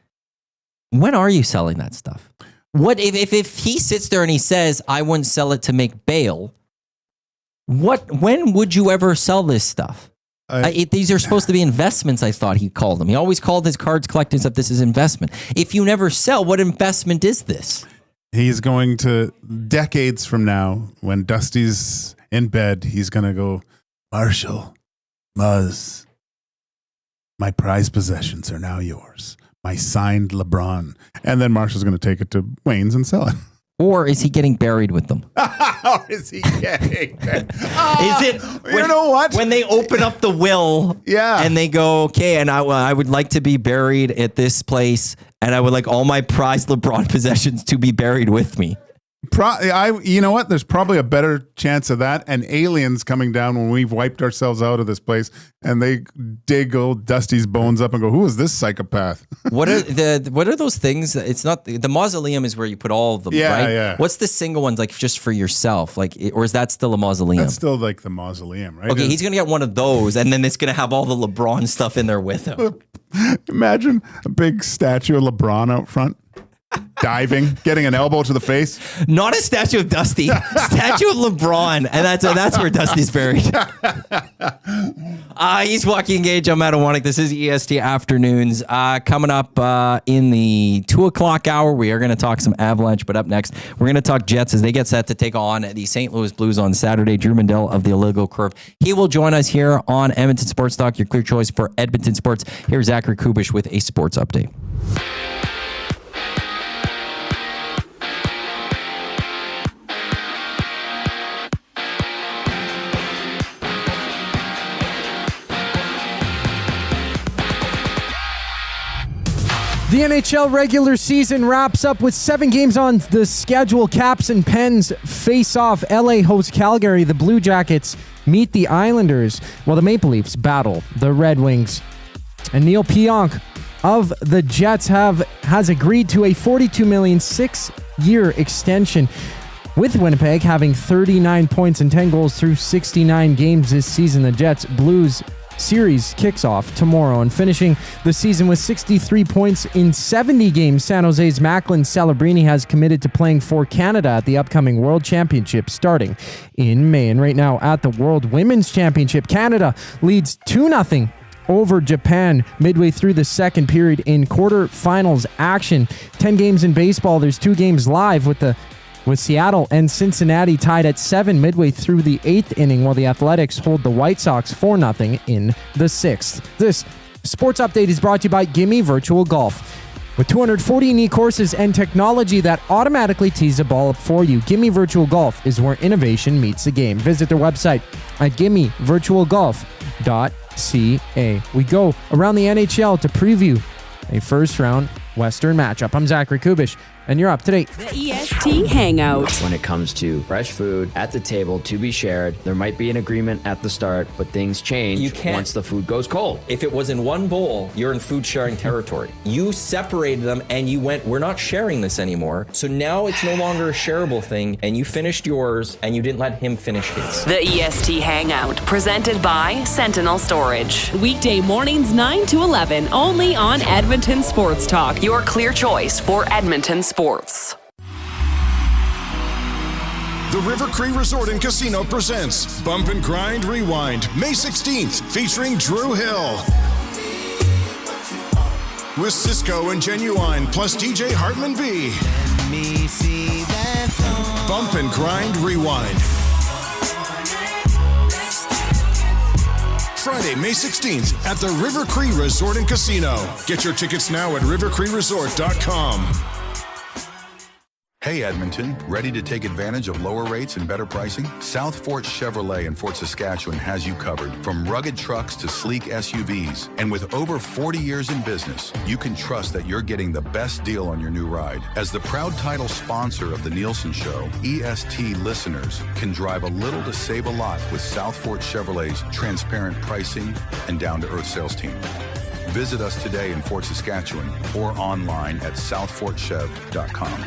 when are you selling that stuff? What if he sits there and he says, I wouldn't sell it to make bail? When would you ever sell this stuff? These are supposed to be investments, I thought he called them. He always called his cards collecting stuff, this is investment. If you never sell, what investment is this? He's going to, decades from now, when Dusty's in bed, he's going to go, Marshall, Muzz, my prized possessions are now yours. My signed LeBron. And then Marshall's going to take it to Wayne's and sell it. Or is he getting buried with them? Or is he getting buried? Is it? You know what? When they open up the will and they go, okay, and I would like to be buried at this place, and I would like all my prized LeBron possessions to be buried with me. You know what? There's probably a better chance of that and aliens coming down when we've wiped ourselves out of this place and they dig old Dusty's bones up and go, who is this psychopath? What are those things? It's not the mausoleum is where you put all of them, right? Yeah. What's the single ones like just for yourself? Like, or is that still a mausoleum? That's still like the mausoleum, right? Okay, he's gonna get one of those, and then it's gonna have all the LeBron stuff in there with him. Imagine a big statue of LeBron out front. Diving, getting an elbow to the face. Not a statue of Dusty, statue of LeBron, and that's where Dusty's buried. He's Joaquin Gage. I'm Iwanyk. This is EST Afternoons. Coming up in the 2:00 hour, we are going to talk some Avalanche. But up next, we're going to talk Jets as they get set to take on the St. Louis Blues on Saturday. Drew Mandell of the Illegal Curve. He will join us here on Edmonton Sports Talk, your clear choice for Edmonton sports. Here's Zachary Kubish with a sports update. The NHL regular season wraps up with 7 games on the schedule. Caps and Pens face off. LA hosts Calgary. The Blue Jackets meet the Islanders, while the Maple Leafs battle the Red Wings. And Neil Pionk of the Jets has agreed to a $42 million 6-year extension. With Winnipeg having 39 points and 10 goals through 69 games this season, the Jets Blues series kicks off tomorrow, and finishing the season with 63 points in 70 games, San Jose's Macklin Celebrini has committed to playing for Canada at the upcoming World Championship starting in May. And right now at the World Women's Championship, Canada leads 2-0 over Japan midway through the second period in quarterfinals action. 10 games in baseball. There's 2 games live with Seattle and Cincinnati tied at 7 midway through the 8th inning, while the Athletics hold the White Sox 4-0 in the 6th. This sports update is brought to you by Gimme Virtual Golf. With 240 unique courses and technology that automatically tees a ball up for you, Gimme Virtual Golf is where innovation meets the game. Visit their website at GimmeVirtualGolf.ca. We go around the NHL to preview a first-round Western matchup. I'm Zachary Kubish, and you're up to date. The EST Hangout. When it comes to fresh food at the table to be shared, there might be an agreement at the start, but things change once the food goes cold. If it was in one bowl, you're in food sharing territory. You separated them and you went, we're not sharing this anymore. So now it's no longer a shareable thing, and you finished yours and you didn't let him finish his. The EST Hangout, presented by Sentinel Storage. Weekday mornings 9 to 11, only on Edmonton Sports Talk, your clear choice for Edmonton sports. The River Cree Resort and Casino presents Bump and Grind Rewind, May 16th, featuring Drew Hill. With Cisco and Genuine, plus DJ Hartman B. Bump and Grind Rewind. Friday, May 16th at the River Cree Resort and Casino. Get your tickets now at rivercreeresort.com. Hey Edmonton, ready to take advantage of lower rates and better pricing? South Fort Chevrolet in Fort Saskatchewan has you covered. From rugged trucks to sleek SUVs. And with over 40 years in business, you can trust that you're getting the best deal on your new ride. As the proud title sponsor of the Nielsen Show, EST listeners can drive a little to save a lot with South Fort Chevrolet's transparent pricing and down-to-earth sales team. Visit us today in Fort Saskatchewan or online at southfortchev.com.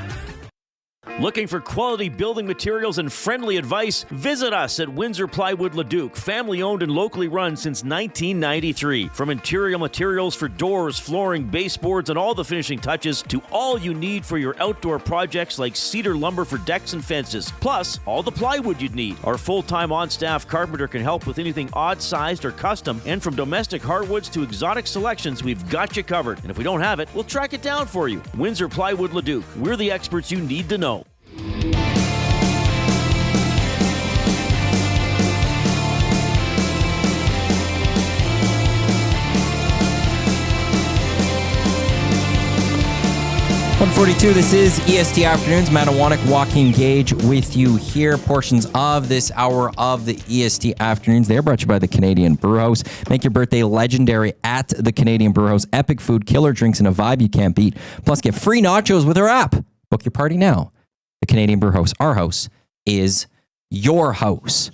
Looking for quality building materials and friendly advice? Visit us at Windsor Plywood Leduc, family owned and locally run since 1993. From interior materials for doors, flooring, baseboards, and all the finishing touches to all you need for your outdoor projects like cedar lumber for decks and fences, plus all the plywood you'd need. Our full-time on-staff carpenter can help with anything odd-sized or custom, and from domestic hardwoods to exotic selections, we've got you covered. And if we don't have it, we'll track it down for you. Windsor Plywood Leduc. We're the experts you need to know. 142, this is EST Afternoons. Matt Iwanyk, Joaquin Gage with you here. Portions of this hour of the EST Afternoons, they're brought to you by the Canadian Brewhouse. Make your birthday legendary at the Canadian Brewhouse. Epic food, killer drinks, and a vibe you can't beat. Plus, get free nachos with our app. Book your party now. The Canadian Brewhouse. Our house is your house.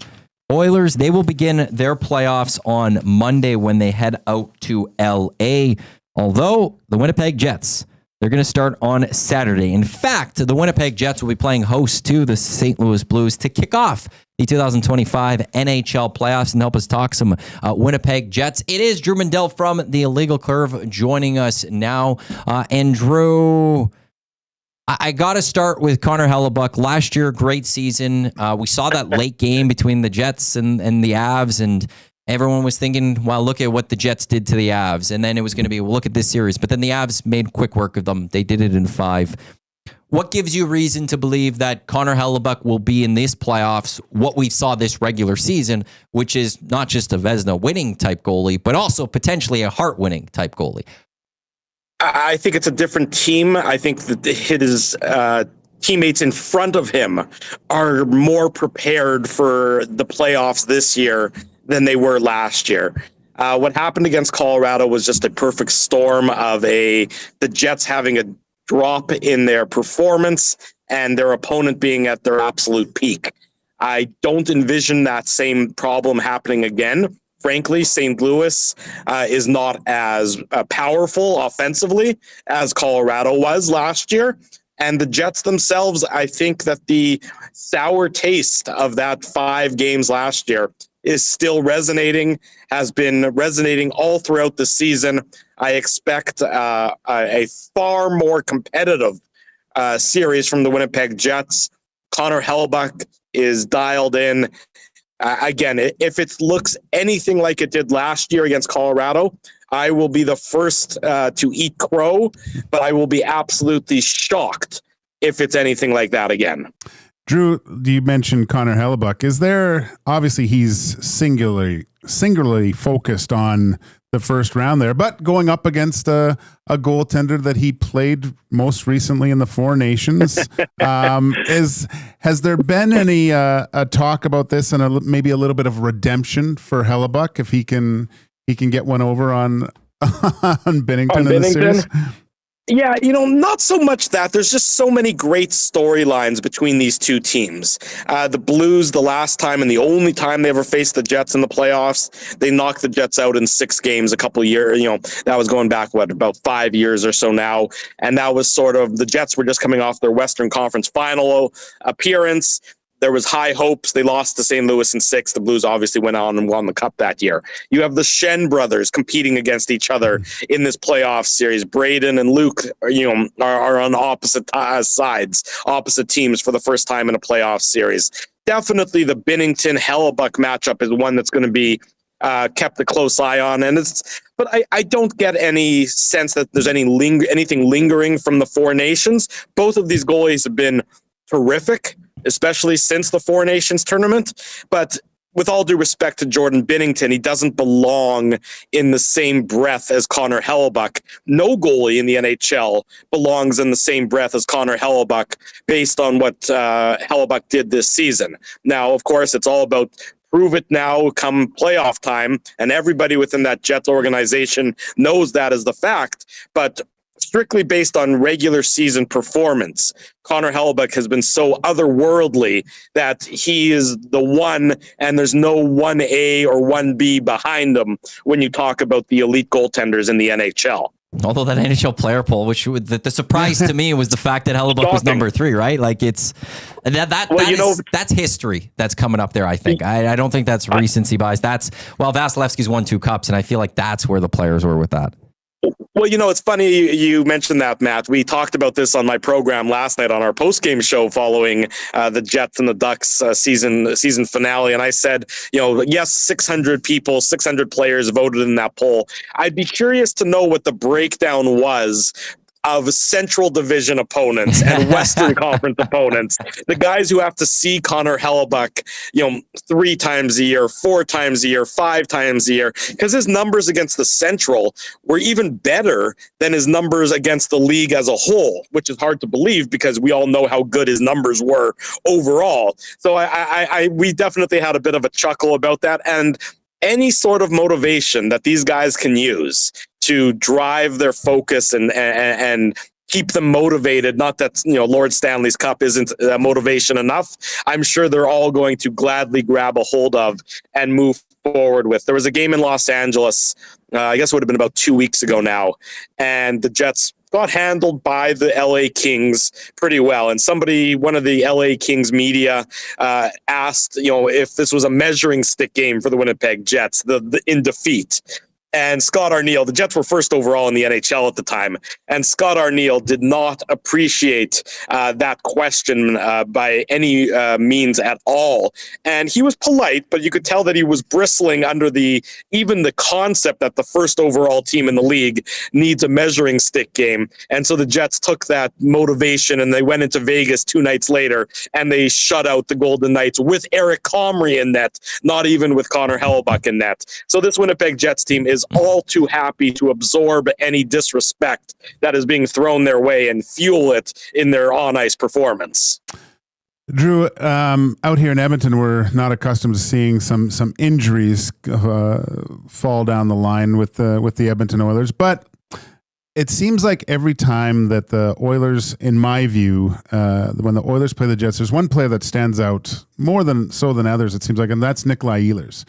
Oilers, they will begin their playoffs on Monday when they head out to L.A., although the Winnipeg Jets, they're going to start on Saturday. In fact, the Winnipeg Jets will be playing host to the St. Louis Blues to kick off the 2025 NHL playoffs and help us talk some Winnipeg Jets. It is Drew Mandell from the Illegal Curve joining us now. And Drew, I got to start with Connor Hellebuyck. Last year, great season. We saw that late game between the Jets and the Avs, and everyone was thinking, well, look at what the Jets did to the Avs. And then it was going to be, well, look at this series. But then the Avs made quick work of them. They did it in 5. What gives you reason to believe that Connor Hellebuyck will be in this playoffs what we saw this regular season, which is not just a Vezina winning type goalie, but also potentially a Hart winning type goalie? I think it's a different team. I think that his teammates in front of him are more prepared for the playoffs this year than they were last year. What happened against Colorado was just a perfect storm of the Jets having a drop in their performance and their opponent being at their absolute peak. I don't envision that same problem happening again. Frankly, St. Louis is not as powerful offensively as Colorado was last year. And the Jets themselves, I think that the sour taste of that 5 games last year is still resonating, has been resonating all throughout the season. I expect a far more competitive series from the Winnipeg Jets. Connor Hellebuyck is dialed in. Again, if it looks anything like it did last year against Colorado, I will be the first to eat crow, but I will be absolutely shocked if it's anything like that again. Drew, you mentioned Connor Hellebuyck. Is there, obviously he's singularly focused on the first round there, but going up against a goaltender that he played most recently in the Four Nations, has there been any talk about this and maybe a little bit of redemption for Hellebuyck if he can get one over on Binnington in the series? Yeah, not so much that. There's just so many great storylines between these two teams. The Blues, the last time and the only time they ever faced the Jets in the playoffs, they knocked the Jets out in 6 games a couple of years. That was going back, about 5 years or so now. And that was sort of, the Jets were just coming off their Western Conference final appearance. There was high hopes. They lost to St. Louis in 6. The Blues obviously went on and won the Cup that year. You have the Shen brothers competing against each other in this playoff series. Braden and Luke, are on opposite sides, opposite teams for the first time in a playoff series. Definitely the Binnington-Hellebuyck matchup is one that's going to be kept a close eye on. But I don't get any sense that there's anything lingering from the Four Nations. Both of these goalies have been terrific. especially since the Four Nations tournament. But with all due respect to Jordan Binnington, he doesn't belong in the same breath as Connor Hellebuyck. No goalie in the NHL belongs in the same breath as Connor Hellebuyck based on what Hellebuyck did this season. Now, of course, it's all about prove it now come playoff time, and everybody within that Jets organization knows that as the fact. But strictly based on regular season performance, Connor Hellebuyck has been so otherworldly that he is the one, and there's no 1A or 1B behind him when you talk about the elite goaltenders in the NHL. Although that NHL player poll, which the surprise to me was the fact that Hellebuyck was number 3, right? Like it's that's history that's coming up there. I think I don't think that's recency bias. That's Vasilevsky's won 2 cups, and I feel like that's where the players were with that. Well, it's funny you mentioned that, Matt. We talked about this on my program last night on our post-game show following the Jets and the Ducks season finale. And I said, yes, 600 players voted in that poll. I'd be curious to know what the breakdown was of Central Division opponents and Western Conference opponents, the guys who have to see Connor Hellebuyck, 3 times a year, 4 times a year, 5 times a year, because his numbers against the Central were even better than his numbers against the league as a whole, which is hard to believe because we all know how good his numbers were overall. So we definitely had a bit of a chuckle about that, and any sort of motivation that these guys can use to drive their focus and keep them motivated. Not that, Lord Stanley's Cup isn't motivation enough. I'm sure they're all going to gladly grab a hold of and move forward with. There was a game in Los Angeles, I guess it would have been about 2 weeks ago now, and the Jets got handled by the LA Kings pretty well. And one of the LA Kings media asked, if this was a measuring stick game for the Winnipeg Jets, in defeat. And Scott Arniel, the Jets were first overall in the NHL at the time, and Scott Arniel did not appreciate that question by any means at all. And he was polite, but you could tell that he was bristling under even the concept that the first overall team in the league needs a measuring stick game. And so the Jets took that motivation and they went into Vegas 2 nights later and they shut out the Golden Knights with Eric Comrie in net, not even with Connor Hellebuyck in net. So this Winnipeg Jets team is all too happy to absorb any disrespect that is being thrown their way and fuel it in their on-ice performance. Drew, out here in Edmonton, we're not accustomed to seeing some injuries fall down the line with the Edmonton Oilers, but it seems like every time that the Oilers, in my view, when the Oilers play the Jets, there's one player that stands out more than others. It seems like, and that's Nikolai Ehlers.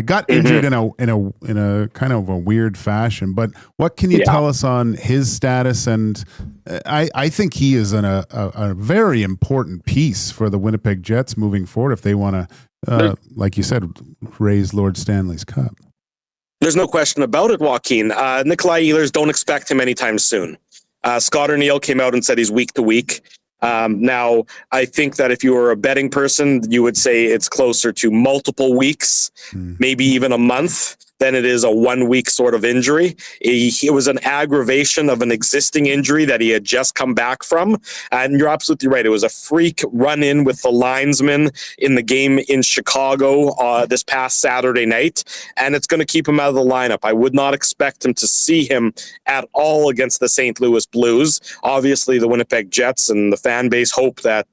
Got injured in a kind of a weird fashion. But what can you tell us on his status? And I think he is a very important piece for the Winnipeg Jets moving forward if they want to, like you said, raise Lord Stanley's Cup. There's no question about it, Joaquin. Nikolai Ehlers, don't expect him anytime soon. Scott Arniel came out and said he's week to week. Now, I think that if you were a betting person, you would say it's closer to multiple weeks, maybe even a month, than it is a 1 week sort of injury. It was an aggravation of an existing injury that he had just come back from. And you're absolutely right. It was a freak run-in with the linesman in the game in Chicago this past Saturday night. And it's going to keep him out of the lineup. I would not expect him to see him at all against the St. Louis Blues. Obviously, the Winnipeg Jets and the fan base hope that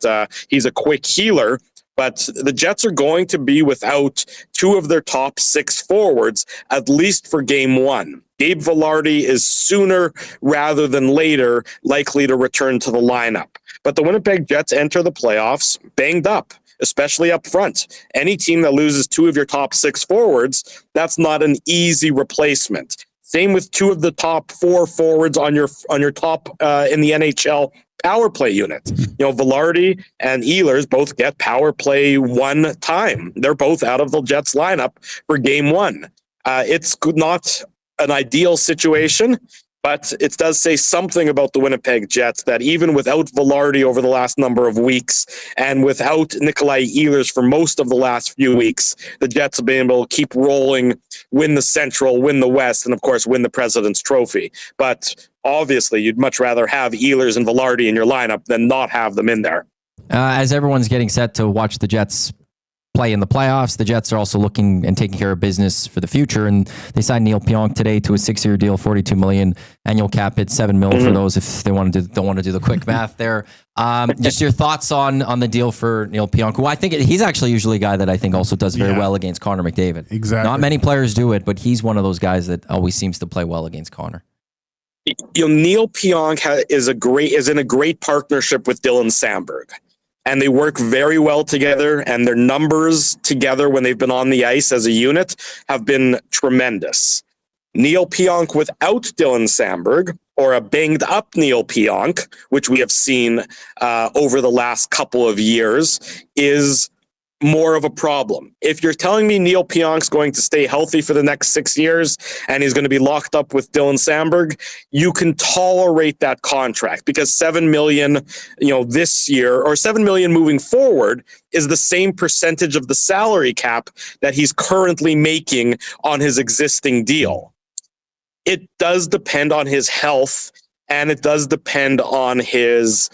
he's a quick healer. But the Jets are going to be without 2 of their top 6 forwards, at least for game 1. Gabe Vilardi is sooner rather than later likely to return to the lineup. But the Winnipeg Jets enter the playoffs banged up, especially up front. Any team that loses 2 of your top 6 forwards, that's not an easy replacement. Same with 2 of the top 4 forwards on your top in the NHL power play unit. Vilardi and Ehlers both get power play 1 time. They're both out of the Jets lineup for game 1. It's not an ideal situation, but it does say something about the Winnipeg Jets that even without Vilardi over the last number of weeks and without Nikolai Ehlers for most of the last few weeks, the Jets have been able to keep rolling, win the Central, win the West, and of course win the President's Trophy. But obviously, you'd much rather have Ehlers and Vilardi in your lineup than not have them in there. As everyone's getting set to watch the Jets play in the playoffs, the Jets are also looking and taking care of business for the future. And they signed Neil Pionk today to a 6-year deal, $42 million, annual cap hit, $7 million for those if they don't want to do the quick math there. Just your thoughts on the deal for Neil Pionk, who I think he's actually usually a guy that I think also does very well against Connor McDavid. Exactly. Not many players do it, but he's one of those guys that always seems to play well against Connor. Neil Pionk is in a great partnership with Dylan Samberg. And they work very well together, and their numbers together when they've been on the ice as a unit have been tremendous. Neil Pionk without Dylan Samberg, or a banged up Neil Pionk, which we have seen over the last couple of years, is more of a problem. If you're telling me Neil Pionk's going to stay healthy for the next 6 years and he's going to be locked up with Dylan Samberg, you can tolerate that contract, because $7 million, this year, or $7 million moving forward, is the same percentage of the salary cap that he's currently making on his existing deal. It does depend on his health, and it does depend on his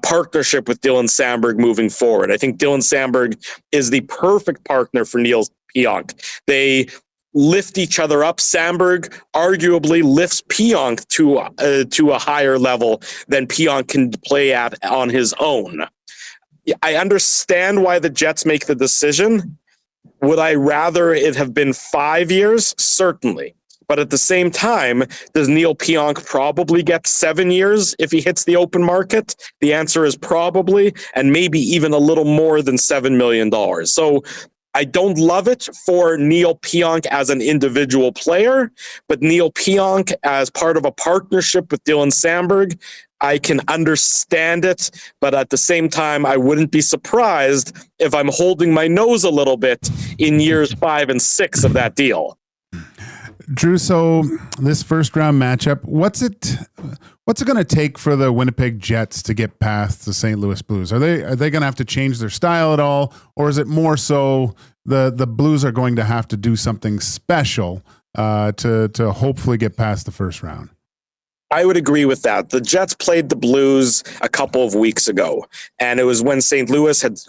partnership with Dylan Samberg moving forward. I think Dylan Samberg is the perfect partner for Neil Pionk. They lift each other up. Samberg arguably lifts Pionk to a higher level than Pionk can play at on his own. I understand why the Jets make the decision. Would I rather it have been 5 years? Certainly. But at the same time, does Neil Pionk probably get 7 years if he hits the open market? The answer is probably, and maybe even a little more than $7 million. So I don't love it for Neil Pionk as an individual player, but Neil Pionk as part of a partnership with Dylan Samberg, I can understand it, but at the same time, I wouldn't be surprised if I'm holding my nose a little bit in years 5 and 6 of that deal. Drew, so this first round matchup, what's it going to take for the Winnipeg Jets to get past the St. Louis Blues? Are they going to have to change their style at all, or is it more so the Blues are going to have to do something special to hopefully get past the first round? I would agree with that. The Jets played the Blues a couple of weeks ago, and it was when St. Louis entered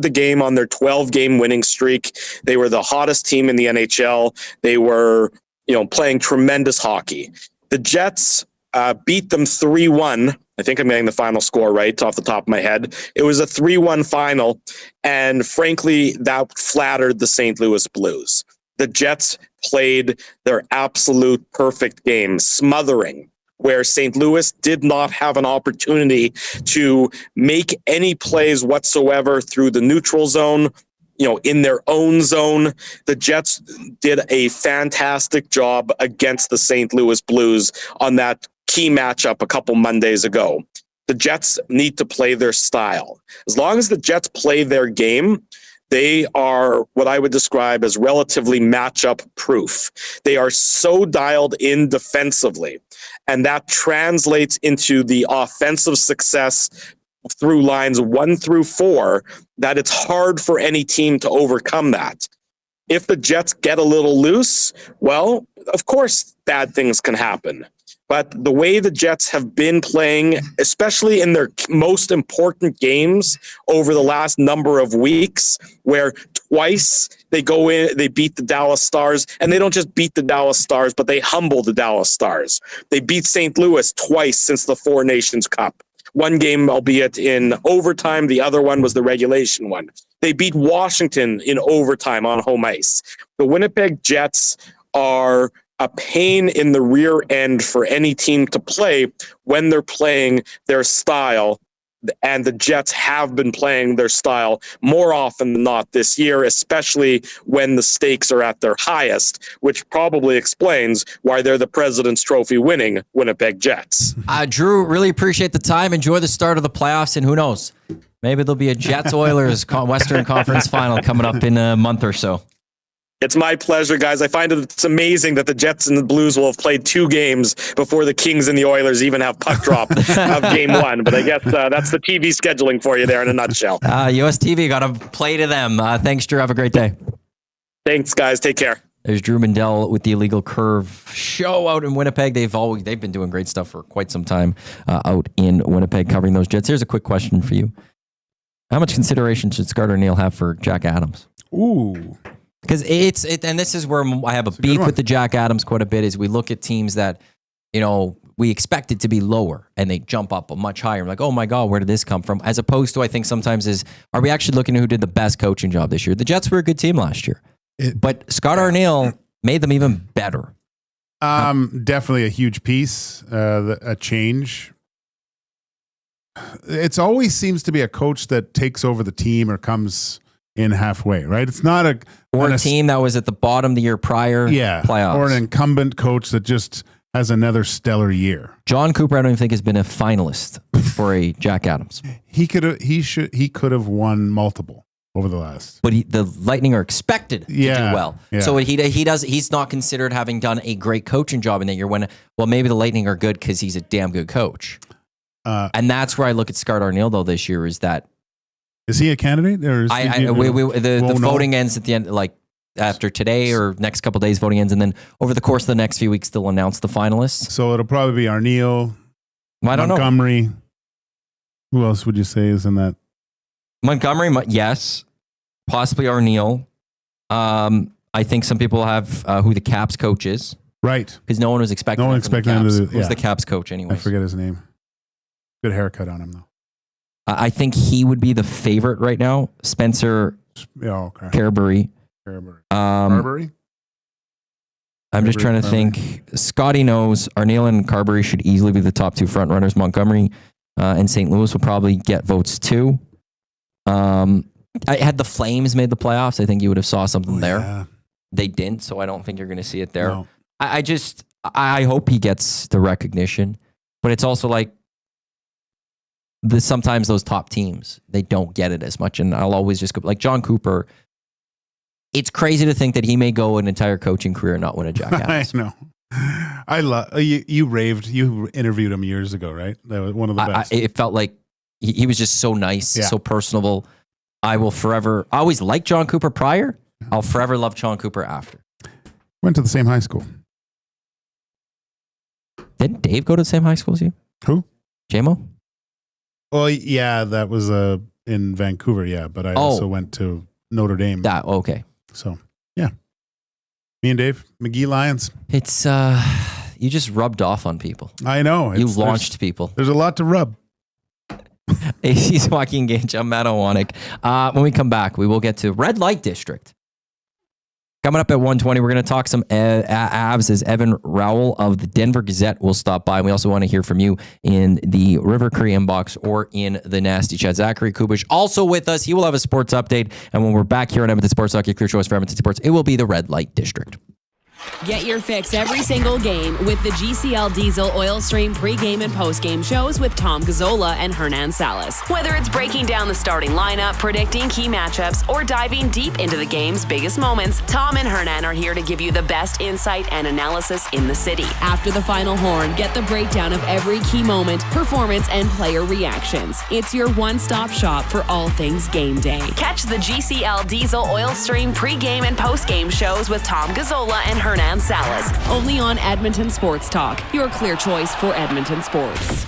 the game on their 12-game winning streak. They were the hottest team in the NHL. They were, playing tremendous hockey. The Jets beat them 3-1. I think I'm getting the final score right off the top of my head. It was a 3-1 final, and frankly, that flattered the St. Louis Blues. The Jets played their absolute perfect game, smothering, where St. Louis did not have an opportunity to make any plays whatsoever through the neutral zone, in their own zone. The Jets did a fantastic job against the St. Louis Blues on that key matchup a couple Mondays ago. The Jets need to play their style. As long as the Jets play their game, they are what I would describe as relatively matchup proof. They are so dialed in defensively, and that translates into the offensive success through lines 1 through 4, that it's hard for any team to overcome that. If the Jets get a little loose, well, of course, bad things can happen. But the way the Jets have been playing, especially in their most important games over the last number of weeks, where twice they go in, they beat the Dallas Stars, and they don't just beat the Dallas Stars, but they humble the Dallas Stars. They beat St. Louis twice since the Four Nations Cup. One game, albeit in overtime, the other one was the regulation one. They beat Washington in overtime on home ice. The Winnipeg Jets are a pain in the rear end for any team to play when they're playing their style. And the Jets have been playing their style more often than not this year, especially when the stakes are at their highest, which probably explains why they're the President's Trophy winning Winnipeg Jets. Drew, really appreciate the time. Enjoy the start of the playoffs, and who knows, maybe there'll be a Jets-Oilers Western Conference final coming up in a month or so. It's my pleasure, guys. I find it's amazing that the Jets and the Blues will have played 2 games before the Kings and the Oilers even have puck drop of game 1. But I guess that's the TV scheduling for you there in a nutshell. US TV got to play to them. Thanks, Drew. Have a great day. Thanks, guys. Take care. There's Drew Mandell with the Illegal Curve show out in Winnipeg. They've been doing great stuff for quite some time out in Winnipeg covering those Jets. Here's a quick question for you. How much consideration should Scott Arniel have for Jack Adams? Ooh. Because and this is where I have a beef with the Jack Adams quite a bit, is we look at teams that, we expect it to be lower and they jump up much higher. Like, oh my God, where did this come from? As opposed to, I think sometimes are we actually looking at who did the best coaching job this year? The Jets were a good team last year. But Scott Arniel made them even better. Definitely a huge piece, a change. It always seems to be a coach that takes over the team or comes in halfway, right? It's not a team that was at the bottom the year prior, playoffs, or an incumbent coach that just has another stellar year. John Cooper, I don't even think has been a finalist for a Jack Adams. He could have won multiple over the last. But the Lightning are expected to do well. Yeah. So he's not considered having done a great coaching job in that year when, maybe the Lightning are good because he's a damn good coach. And that's where I look at Scott Arniel, though, this year, is that. Is he a candidate? Or the voting ends at the end, like after today or next couple of days, voting ends. And then over the course of the next few weeks, they'll announce the finalists. So it'll probably be Arniel, I don't Montgomery. Who else would you say is in that? Montgomery, yes. Possibly Arniel. I think some people have who the Caps coach is. Right. Because no one was expecting him to do. Who's the Caps coach anyway? I forget his name. Good haircut on him, though. I think he would be the favorite right now. Spencer Carberry. Carberry? I'm just trying to think. Scotty knows Arniel and Carberry should easily be the top two front runners. Montgomery and St. Louis will probably get votes too. Had the Flames made the playoffs, I think you would have saw something there. Yeah. They didn't, so I don't think you're going to see it there. No. I hope he gets the recognition, but it's also like sometimes those top teams, they don't get it as much, and I'll always just go like John Cooper. It's crazy to think that he may go an entire coaching career and not win a Jack Adams. I know. I love you raved. You interviewed him years ago, right? That was one of the best. It felt like he was just so nice, so personable. I always liked John Cooper prior. I'll forever love John Cooper after. Went to the same high school. Didn't Dave go to the same high school as you? Who? JMO? Well, yeah, that was in Vancouver, yeah. But I also went to Notre Dame. Okay. So, yeah. Me and Dave, McGee Lions. It's, you just rubbed off on people. I know. You launched people. There's a lot to rub. AC's Joaquin Gage. I'm Matt Iwanyk. When we come back, we will get to Red Light District. Coming up at 1:20, we're going to talk some Avs as Evan Rawal of the Denver Gazette will stop by. And we also want to hear from you in the River Cree inbox or in the Nasty Chat. Zachary Kubish also with us. He will have a sports update. And when we're back here on Edmonton Sports Talk, your clear choice for Edmonton Sports, it will be the Red Light District. Get your fix every single game with the GCL Diesel Oil Stream pregame and postgame shows with Tom Gazzola and Hernan Salas. Whether it's breaking down the starting lineup, predicting key matchups, or diving deep into the game's biggest moments, Tom and Hernan are here to give you the best insight and analysis in the city. After the final horn, get the breakdown of every key moment, performance, and player reactions. It's your one-stop shop for all things game day. Catch the GCL Diesel Oil Stream pregame and postgame shows with Tom Gazzola and Hernan Salas, only on Edmonton Sports Talk, your clear choice for Edmonton sports.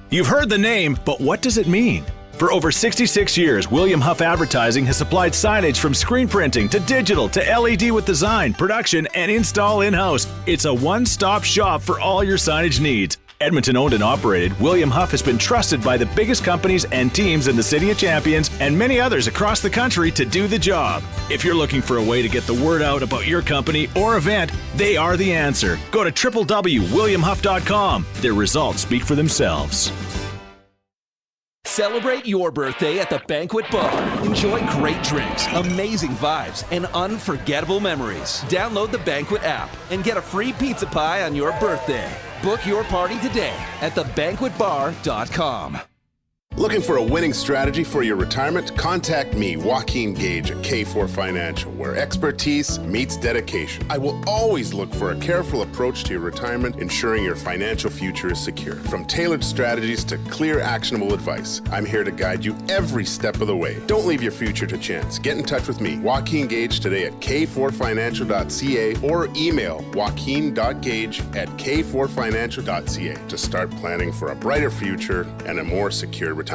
You've heard the name, but what does it mean? For over 66 years, William Huff Advertising has supplied signage from screen printing to digital to LED with design, production, and install in-house. It's a one-stop shop for all your signage needs. Edmonton owned and operated, William Huff has been trusted by the biggest companies and teams in the City of Champions and many others across the country to do the job. If you're looking for a way to get the word out about your company or event, they are the answer. Go to www.williamhuff.com. Their results speak for themselves. Celebrate your birthday at the Banquet Bar. Enjoy great drinks, amazing vibes, and unforgettable memories. Download the Banquet app and get a free pizza pie on your birthday. Book your party today at thebanquetbar.com. Looking for a winning strategy for your retirement? Contact me, Joaquin Gage at K4 Financial, where expertise meets dedication. I will always look for a careful approach to your retirement, ensuring your financial future is secure. From tailored strategies to clear, actionable advice, I'm here to guide you every step of the way. Don't leave your future to chance. Get in touch with me, Joaquin Gage, today at k4financial.ca or email joaquin.gage@k4financial.ca to start planning for a brighter future and a more secure retirement.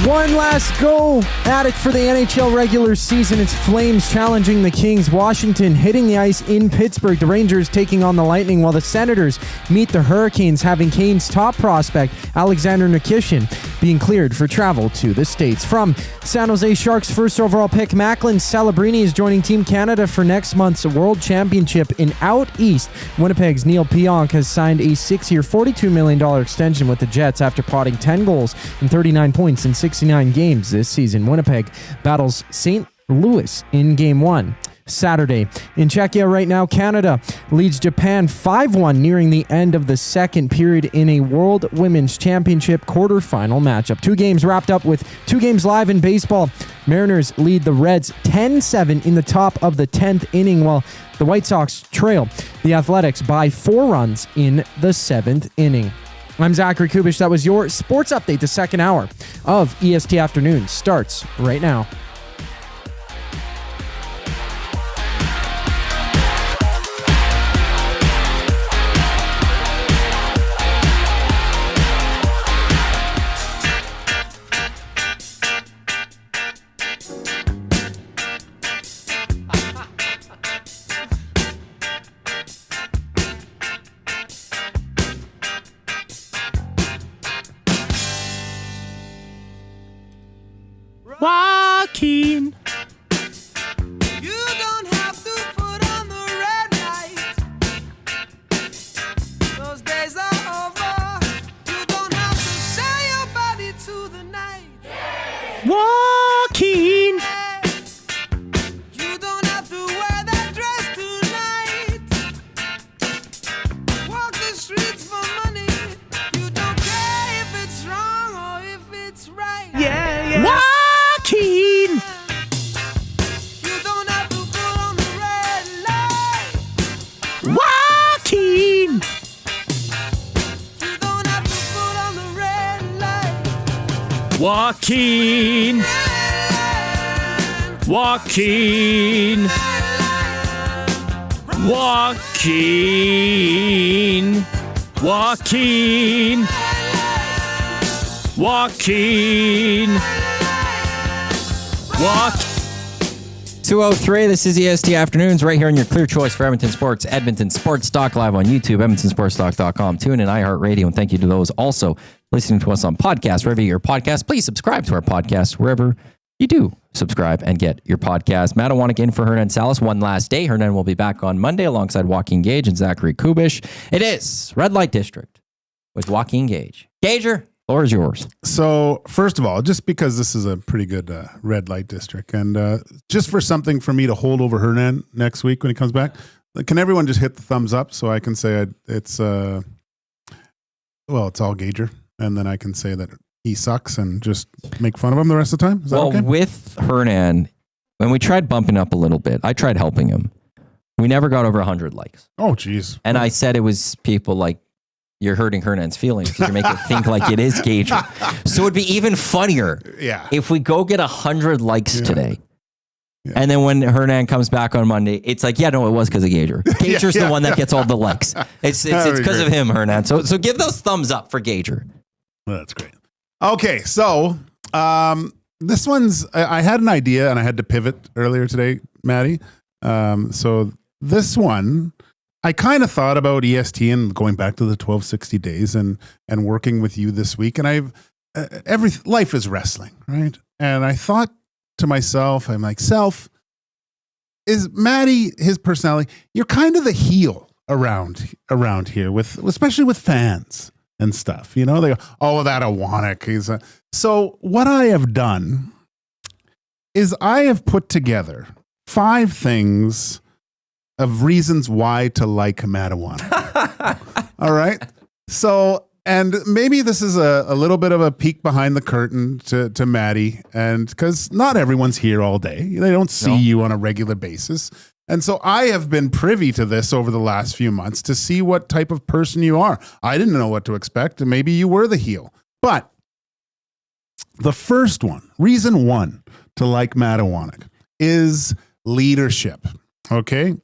One last go at it for the NHL regular season. It's Flames challenging the Kings. Washington hitting the ice in Pittsburgh. The Rangers taking on the Lightning, while the Senators meet the Hurricanes, having Canes' top prospect, Alexander Nikishin, being cleared for travel to the States. From San Jose Sharks first overall pick, Macklin Celebrini is joining Team Canada for next month's World Championship in Out East. Winnipeg's Neil Pionk has signed a 6-year, $42 million extension with the Jets after potting 10 goals and 39 points in 69 games this season. Winnipeg battles St. Louis in Game 1. Saturday. In Czechia right now, Canada leads Japan 5-1 nearing the end of the second period in a World Women's Championship quarterfinal matchup. 2 games wrapped up with 2 games live in baseball. Mariners lead the Reds 10-7 in the top of the 10th inning, while the White Sox trail the Athletics by 4 runs in the 7th inning. I'm Zachary Kubish. That was your sports update. The second hour of EST Afternoons starts right now. Joaquin. You don't have to put on the red light. Those days are over. You don't have to sell your body to the night. Joaquin. You don't have to wear that dress tonight. Walk the streets for money. You don't care if it's wrong or if it's right. Yeah, yeah. Joaquin. You don't have to put on the red light. Joaquin. You don't have to put on the red light. Joaquin. Joaquin. Joaquin. Joaquin. Joaquin. 2:03. This is EST Afternoons right here on your clear choice for Edmonton Sports. Edmonton Sports Talk live on YouTube, EdmontonSportsTalk.com. Tune in iHeartRadio, and thank you to those also listening to us on podcast. Wherever you get your podcast, please subscribe to our podcast wherever you do subscribe and get your podcast. Matt Iwanyk in for Hernan Salas one last day. Hernan will be back on Monday alongside Joaquin Gage and Zachary Kubish. It is Red Light District with Joaquin Gage. Gager, floor is yours. So, first of all, just because this is a pretty good red light district, and just for something for me to hold over Hernan next week when he comes back, can everyone just hit the thumbs up so I can say it's all Gager, and then I can say that he sucks and just make fun of him the rest of the time? Is that okay? With Hernan, when we tried bumping up a little bit, I tried helping him. We never got over 100 likes. Oh, geez. And I said it was people like, you're hurting Hernan's feelings because you're making it think like it is Gager. So it'd be even funnier if we go get 100 likes today. Yeah. And then when Hernan comes back on Monday, it's like, yeah, no, it was because of Gager. Gager's the one that gets all the likes. It's because of him, Hernan. So give those thumbs up for Gager. Well, that's great. Okay, so this one's, I had an idea and I had to pivot earlier today, Maddie. So this one, I kind of thought about EST and going back to the 1260 days and working with you this week. And life is wrestling, right? And I thought to myself, I'm like, is Maddie, his personality, you're kind of the heel around here especially with fans. and stuff. You know, they go, oh, that Iwanyk. So what I have done is I have put together 5 things of reasons why to like Matt Iwanyk. All right. So, and maybe this is a little bit of a peek behind the curtain to Maddie, and because not everyone's here all day. They don't see you on a regular basis. And so I have been privy to this over the last few months to see what type of person you are. I didn't know what to expect, and maybe you were the heel. But the first one, reason 1 to like Matt Iwanyk, is leadership. Okay?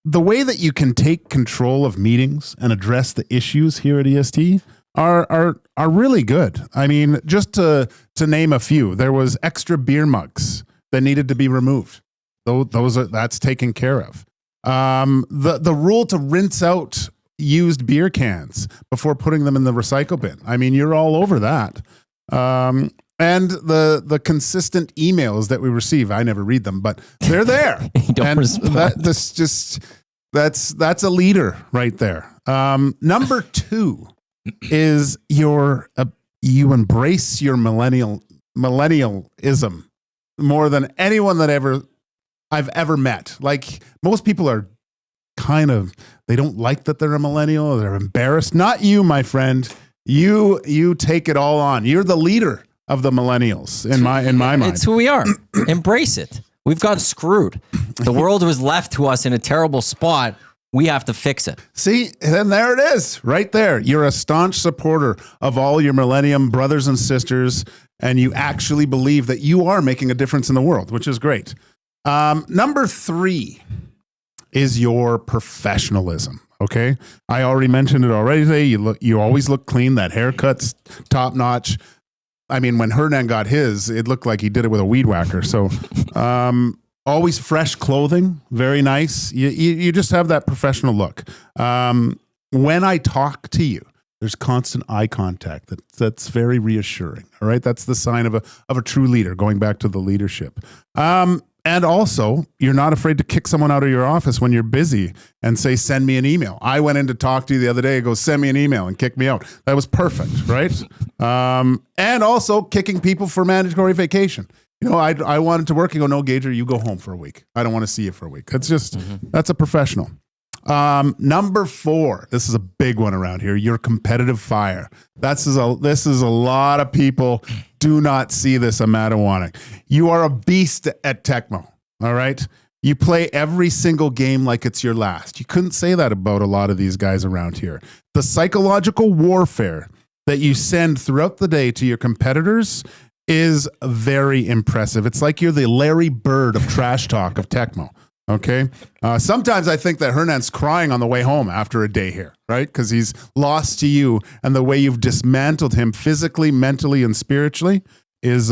The way that you can take control of meetings and address the issues here at EST are really good. I mean, just to name a few, there was extra beer mugs that needed to be removed. That's taken care of. The rule to rinse out used beer cans before putting them in the recycle bin. I mean, you're all over that. And the consistent emails that we receive, I never read them, but they're there. You don't respond. That's a leader right there. Number 2 is you embrace your millennialism more than anyone that I've ever met. Like, most people are they don't like that they're a millennial, or they're embarrassed. Not you, my friend. You take it all on. You're the leader of the millennials in my mind. It's who we are. Embrace it. We've got screwed. The world was left to us in a terrible spot. We have to fix it. See, and there it is, right there. You're a staunch supporter of all your millennium brothers and sisters, and you actually believe that you are making a difference in the world, which is great. Number 3 is your professionalism. Okay, I already mentioned it already today. You always look clean. That haircut's top notch. I mean, when Hernan got his, it looked like he did it with a weed whacker. So, always fresh clothing, very nice. You just have that professional look. When I talk to you, there's constant eye contact. That's very reassuring. All right, that's the sign of a true leader. Going back to the leadership. And also, you're not afraid to kick someone out of your office when you're busy and say, send me an email. I went in to talk to you the other day and go, send me an email, and kick me out. That was perfect, right? And also kicking people for mandatory vacation. You know, I wanted to work and go, no, Gager, you go home for a week. I don't want to see you for a week. That's just, that's a professional. Number 4, this is a big one around here. Your competitive fire. This is a lot of people do not see this, Matt Iwanyk. You are a beast at Tecmo. All right. You play every single game like it's your last. You couldn't say that about a lot of these guys around here. The psychological warfare that you send throughout the day to your competitors is very impressive. It's like you're the Larry Bird of trash talk of Tecmo. Okay. Sometimes I think that Hernan's crying on the way home after a day here, right? Because he's lost to you, and the way you've dismantled him physically, mentally, and spiritually is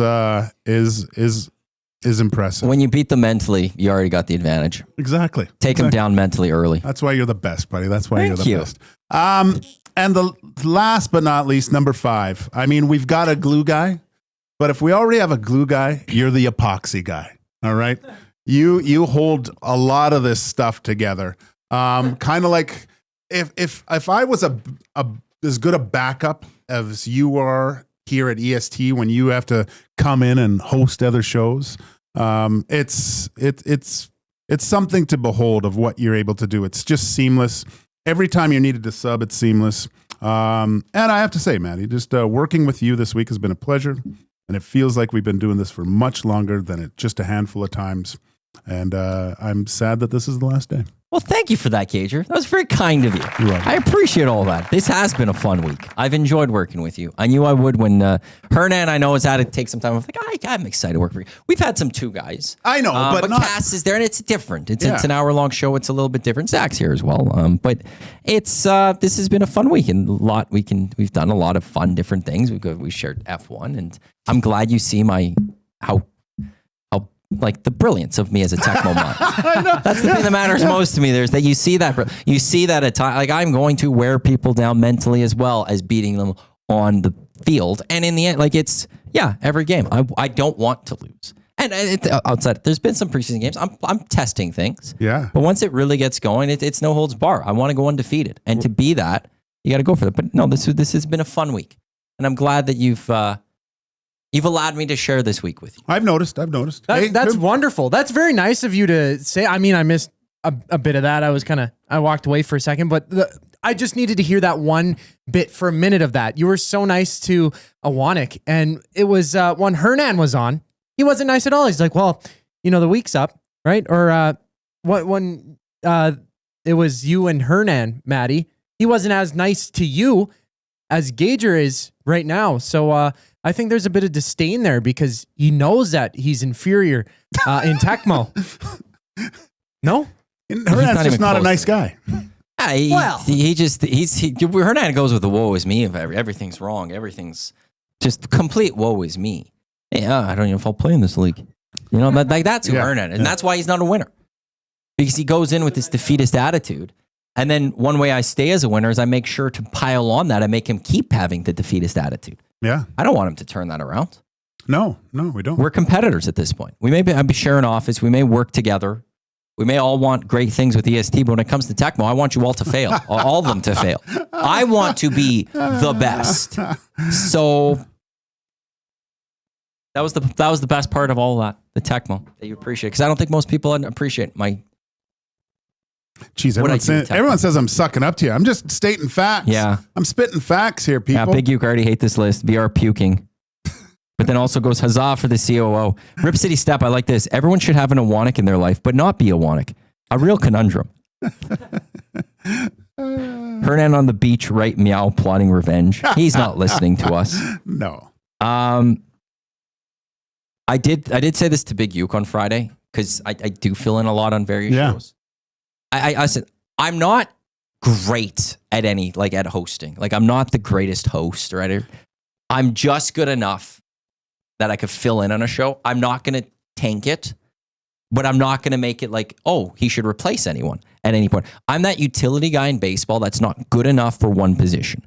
impressive. When you beat them mentally, you already got the advantage. Exactly. Take them down mentally early. That's why you're the best, buddy. That's why you're the best. And the last but not least, number 5. I mean, we've got a glue guy, but if we already have a glue guy, you're the epoxy guy. All right. You hold a lot of this stuff together. Kind of like if I was as good a backup as you are here at EST when you have to come in and host other shows, it's something to behold of what you're able to do. It's just seamless. Every time you're needed to sub, it's seamless. And I have to say, Maddie, just working with you this week has been a pleasure. And it feels like we've been doing this for much longer than just a handful of times. And I'm sad that this is the last day. Well, thank you for that, Gager. That was very kind of you. I appreciate all that. This has been a fun week. I've enjoyed working with you. I knew I would when Hernan, I know, has had to take some time. I was like, I'm excited to work with you. We've had some 2 guys. I know, but not... Cass is there, and it's different. It's an hour-long show. It's a little bit different. Zach's here as well. But it's this has been a fun week, and we've done a lot of fun, different things. We shared F1, and I'm glad you see how like the brilliance of me as a Tecmo mod. That's the thing that matters most to me. There's that you see that at time. Like, I'm going to wear people down mentally as well as beating them on the field. And in the end, like, it's every game. I don't want to lose. And outside, there's been some preseason games. I'm testing things. Yeah. But once it really gets going, it's no holds bar. I want to go undefeated, and to be that you got to go for it. But no, this has been a fun week, and I'm glad that you've allowed me to share this week with you. I've noticed. That's wonderful. That's very nice of you to say. I mean, I missed a bit of that. I walked away for a second, but I just needed to hear that one bit for a minute of that. You were so nice to Iwanyk, and it was when Hernan was on. He wasn't nice at all. He's like, well, the week's up, right? Or when it was you and Hernan, Maddie, he wasn't as nice to you as Gager is right now. So I think there's a bit of disdain there because he knows that he's inferior in Tecmo. No? Hernan's just not a nice guy. Hernan goes with the woe is me. Everything's wrong. Everything's just complete woe is me. Yeah, I don't even know if I'll play in this league. That's who Hernan is. And that's why he's not a winner. Because he goes in with this defeatist attitude. And then one way I stay as a winner is I make sure to pile on that. I make him keep having the defeatist attitude. Yeah. I don't want him to turn that around. No, we don't. We're competitors at this point. We may be sharing office. We may work together. We may all want great things with EST, but when it comes to Tecmo, I want you all to fail. All of them to fail. I want to be the best. So that was the best part of all of that, the Tecmo that you appreciate. Because I don't think most people appreciate my... Jeez, everyone says I'm sucking up to you. I'm just stating facts. Yeah. I'm spitting facts here, people. Yeah, Big Uke already hate this list. VR puking. But then also goes, huzzah for the COO. Rip City Step, I like this. Everyone should have an Iwanyk in their life, but not be Iwanyk. A real conundrum. Hernan on the beach, right meow, plotting revenge. He's not listening to us. No. I did say this to Big Uke on Friday, because I do fill in a lot on various shows. I said, I'm not great at at hosting. I'm not the greatest host, right? I'm just good enough that I could fill in on a show. I'm not going to tank it, but I'm not going to make it he should replace anyone at any point. I'm that utility guy in baseball that's not good enough for one position,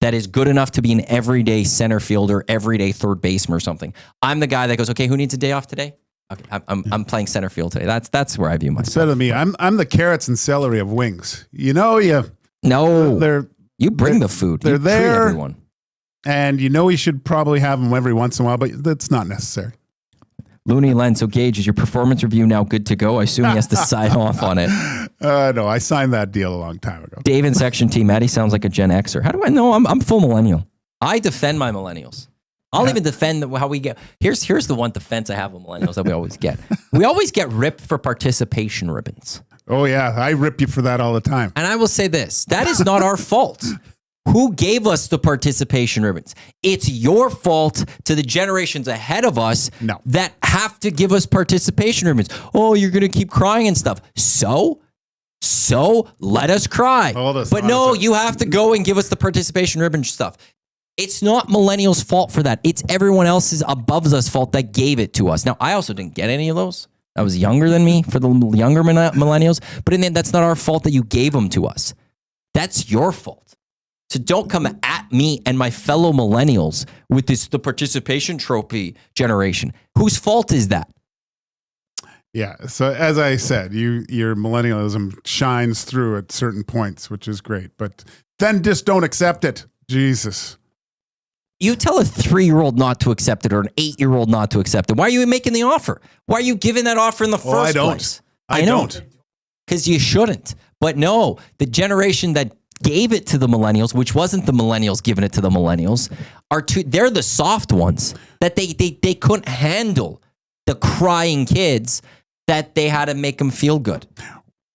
that is good enough to be an everyday center fielder, everyday third baseman or something. I'm the guy that goes, okay, who needs a day off today? Okay, I'm playing center field today. That's where I view myself. Instead of me, I'm the carrots and celery of wings. You bring the food. They're you there. Treat everyone. And you should probably have them every once in a while, but that's not necessary. Looney Len, so Gage, is your performance review now good to go? I assume he has to sign off on it. No, I signed that deal a long time ago. Dave in Section T, Maddie sounds like a Gen Xer. How do I know? I'm full millennial. I defend my millennials. I'll even defend how we get. Here's the one defense I have of millennials that we always get. We always get ripped for participation ribbons. Oh, yeah. I rip you for that all the time. And I will say this. That is not our fault. Who gave us the participation ribbons? It's your fault to the generations ahead of us that have to give us participation ribbons. Oh, you're going to keep crying and stuff. So let us cry. But no, you have to go and give us the participation ribbon stuff. It's not millennials' fault for that. It's everyone else's above us fault that gave it to us. Now, I also didn't get any of those. I was younger than me for the younger millennials. But in the end, that's not our fault that you gave them to us. That's your fault. So don't come at me and my fellow millennials with the participation trophy generation. Whose fault is that? Yeah. So as I said, your millennialism shines through at certain points, which is great. But then just don't accept it. Jesus. You tell a 3-year-old not to accept it or an 8-year-old not to accept it. Why are you making the offer? Why are you giving that offer in the first place? I don't. Because you shouldn't. But no, the generation that gave it to the millennials, which wasn't the millennials giving it to the millennials, they're the soft ones that they couldn't handle the crying kids that they had to make them feel good.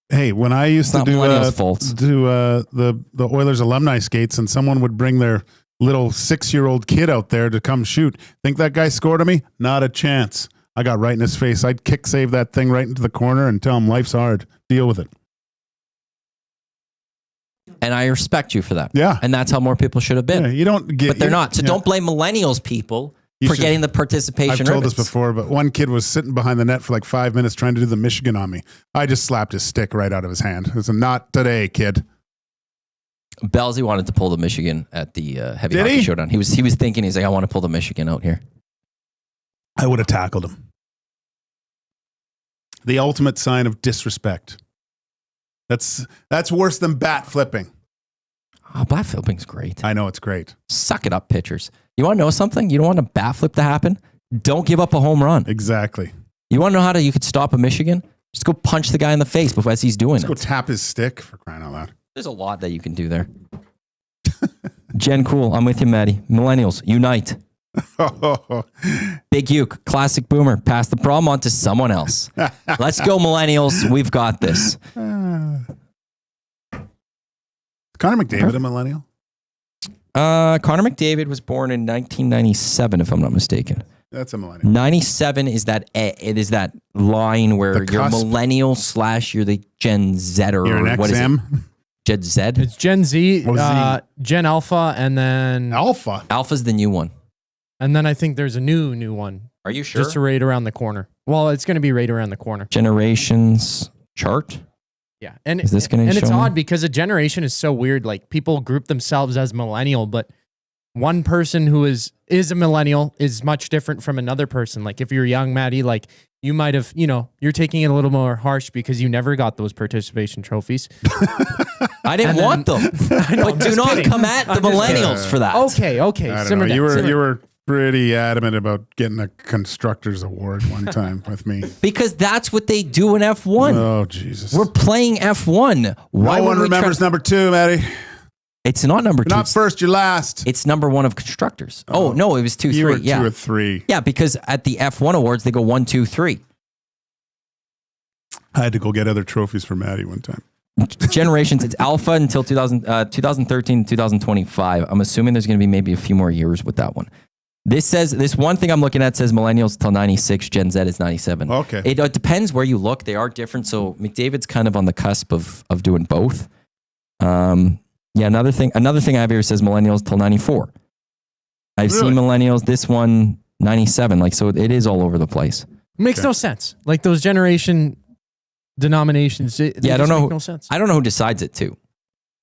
Hey, when I used to do the Oilers alumni skates and someone would bring their little 6-year-old kid out there to come shoot, think that guy scored on me? Not a chance. I got right in his face. I'd kick save that thing right into the corner and tell him life's hard. Deal with it. And I respect you for that. Yeah. And that's how more people should have been. Yeah, you don't get, but they're not. So don't blame millennials people for getting the participation I've told this before, but one kid was sitting behind the net for 5 minutes trying to do the Michigan on me. I just slapped his stick right out of his hand. I said, not today, kid. Belsey wanted to pull the Michigan at the heavy hockey showdown. He was thinking, he's like, I want to pull the Michigan out here. I would have tackled him. The ultimate sign of disrespect. That's worse than bat flipping. Oh, bat flipping's great. I know it's great. Suck it up, pitchers. You want to know something? You don't want a bat flip to happen? Don't give up a home run. Exactly. You want to know you could stop a Michigan? Just go punch the guy in the face as he's doing Go tap his stick, for crying out loud. There's a lot that you can do there. Jen Cool, I'm with you, Maddie. Millennials, unite. Big Uke, classic boomer. Pass the problem on to someone else. Let's go, Millennials. We've got this. Connor McDavid a millennial? Connor McDavid was born in 1997, if I'm not mistaken. That's a millennial. 97 is that line where you're millennial / you're the Gen Zer. You're an what XM? Is it? Gen Z? It's Gen Z, Gen Alpha, and then... Alpha? Alpha's the new one. And then I think there's a new one. Are you sure? Just right around the corner. Well, it's going to be right around the corner. Generations chart? Yeah. And, is this going to show it's me? odd because a generation is so weird. Like, people group themselves as millennial, but one person who is a millennial is much different from another person. Like, if you're young, Maddie, like, you might have, you're taking it a little more harsh because you never got those participation trophies. I didn't want them. But do not come at the millennials for that. Okay. I don't know. You were pretty adamant about getting a Constructors Award one time with me. Because that's what they do in F1. Oh, Jesus. We're playing F1. Why no one remembers number 2, Maddie. It's not number 2. You're not first, you're last. It's number 1 of Constructors. Oh, no, it was 2, 3. You were yeah. 2 or 3. Yeah, because at the F1 Awards, they go 1, 2, 3. I had to go get other trophies for Maddie one time. Generations, it's Alpha until 2013, 2025. I'm assuming there's going to be maybe a few more years with that one. This one thing I'm looking at says millennials till 96, Gen Z is 97. Okay. It depends where you look. They are different. So McDavid's kind of on the cusp of doing both. Yeah, another thing I have here says millennials till 94. I've seen millennials, this one 97. Like, so it is all over the place. Makes no sense. Like, those generation denominations. I don't know. Make no sense. I don't know who decides it too.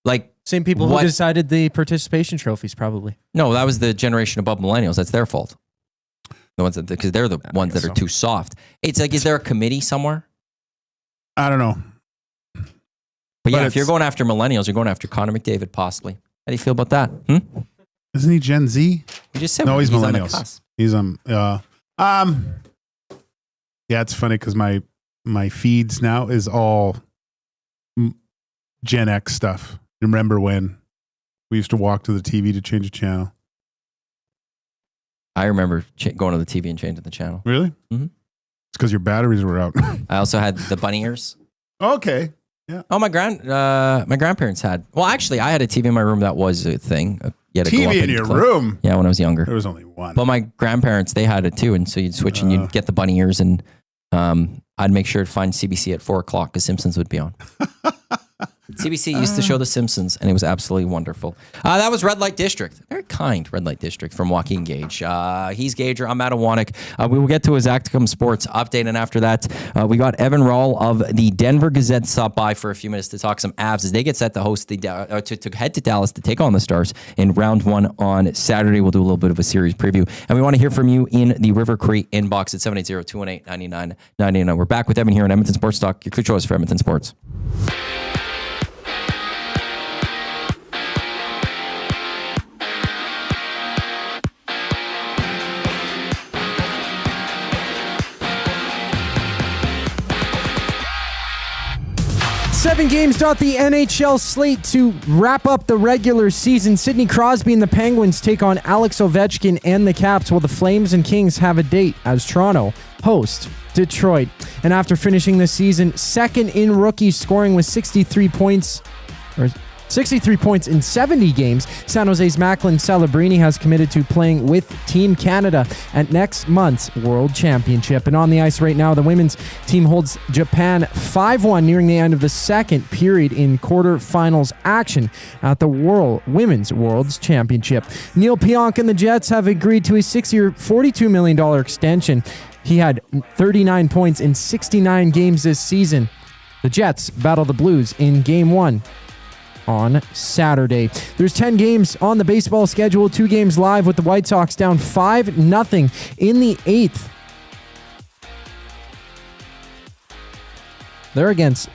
Like, same people who decided the participation trophies, probably. No, that was the generation above millennials. That's their fault. The ones that, because they're the ones that are too soft. It's like, is there a committee somewhere? I don't know. But yeah, if you're going after millennials, you're going after Connor McDavid, possibly. How do you feel about that? Isn't he Gen Z? You just said no, he's on the millennials. cusp. He's yeah, it's funny because my feeds now is all Gen X stuff. Remember when we used to walk to the TV to change a channel? I remember going to the TV and changing the channel. Really? Mm-hmm. It's because your batteries were out. I also had the bunny ears. Okay. Yeah. Oh, my grandparents had. Well, actually, I had a TV in my room that was a thing. You had to go up TV in and your click. room? Yeah, when I was younger. There was only one. But my grandparents, they had it too, and so you'd switch and you'd get the bunny ears, and I'd make sure to find CBC at 4:00 because Simpsons would be on. CBC used to show The Simpsons, and it was absolutely wonderful. That was Red Light District. Very kind Red Light District from Joaquin Gage. He's Gager. I'm Matt Iwanyk. We will get to his Acticum Sports update, and after that, we got Evan Rawal of the Denver Gazette stop by for a few minutes to talk some Avs as they get set to host to head to Dallas to take on the Stars in round 1 on Saturday. We'll do a little bit of a series preview, and we want to hear from you in the River Cree inbox at 780-218-9999. We're back with Evan here on Edmonton Sports Talk, your choice for Edmonton Sports. Seven games dot the NHL slate to wrap up the regular season. Sidney Crosby and the Penguins take on Alex Ovechkin and the Caps, while the Flames and Kings have a date as Toronto host Detroit. And after finishing the season second in rookie scoring with 63 points in 70 games, San Jose's Macklin Celebrini has committed to playing with Team Canada at next month's World Championship. And on the ice right now, the women's team holds Japan 5-1 nearing the end of the second period in quarterfinals action at the Women's World Championship. Neil Pionk and the Jets have agreed to a 6-year, $42 million extension. He had 39 points in 69 games this season. The Jets battle the Blues in Game 1 on Saturday. There's 10 games on the baseball schedule, 2 games live with the White Sox down 5-0 in the 8th. They're against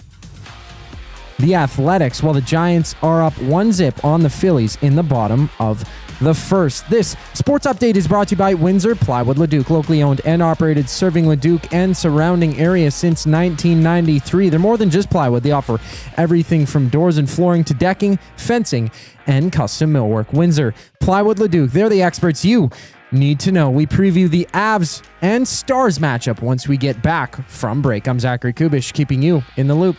the Athletics, while the Giants are up 1-0 on the Phillies in the bottom of the first. This sports update is brought to you by Windsor Plywood Leduc, locally owned and operated, serving Leduc and surrounding areas since 1993. They're more than just plywood. They offer everything from doors and flooring to decking, fencing, and custom millwork. Windsor Plywood Leduc, they're the experts you need to know. We preview the Avs and Stars matchup once we get back from break. I'm Zachary Kubish, keeping you in the loop.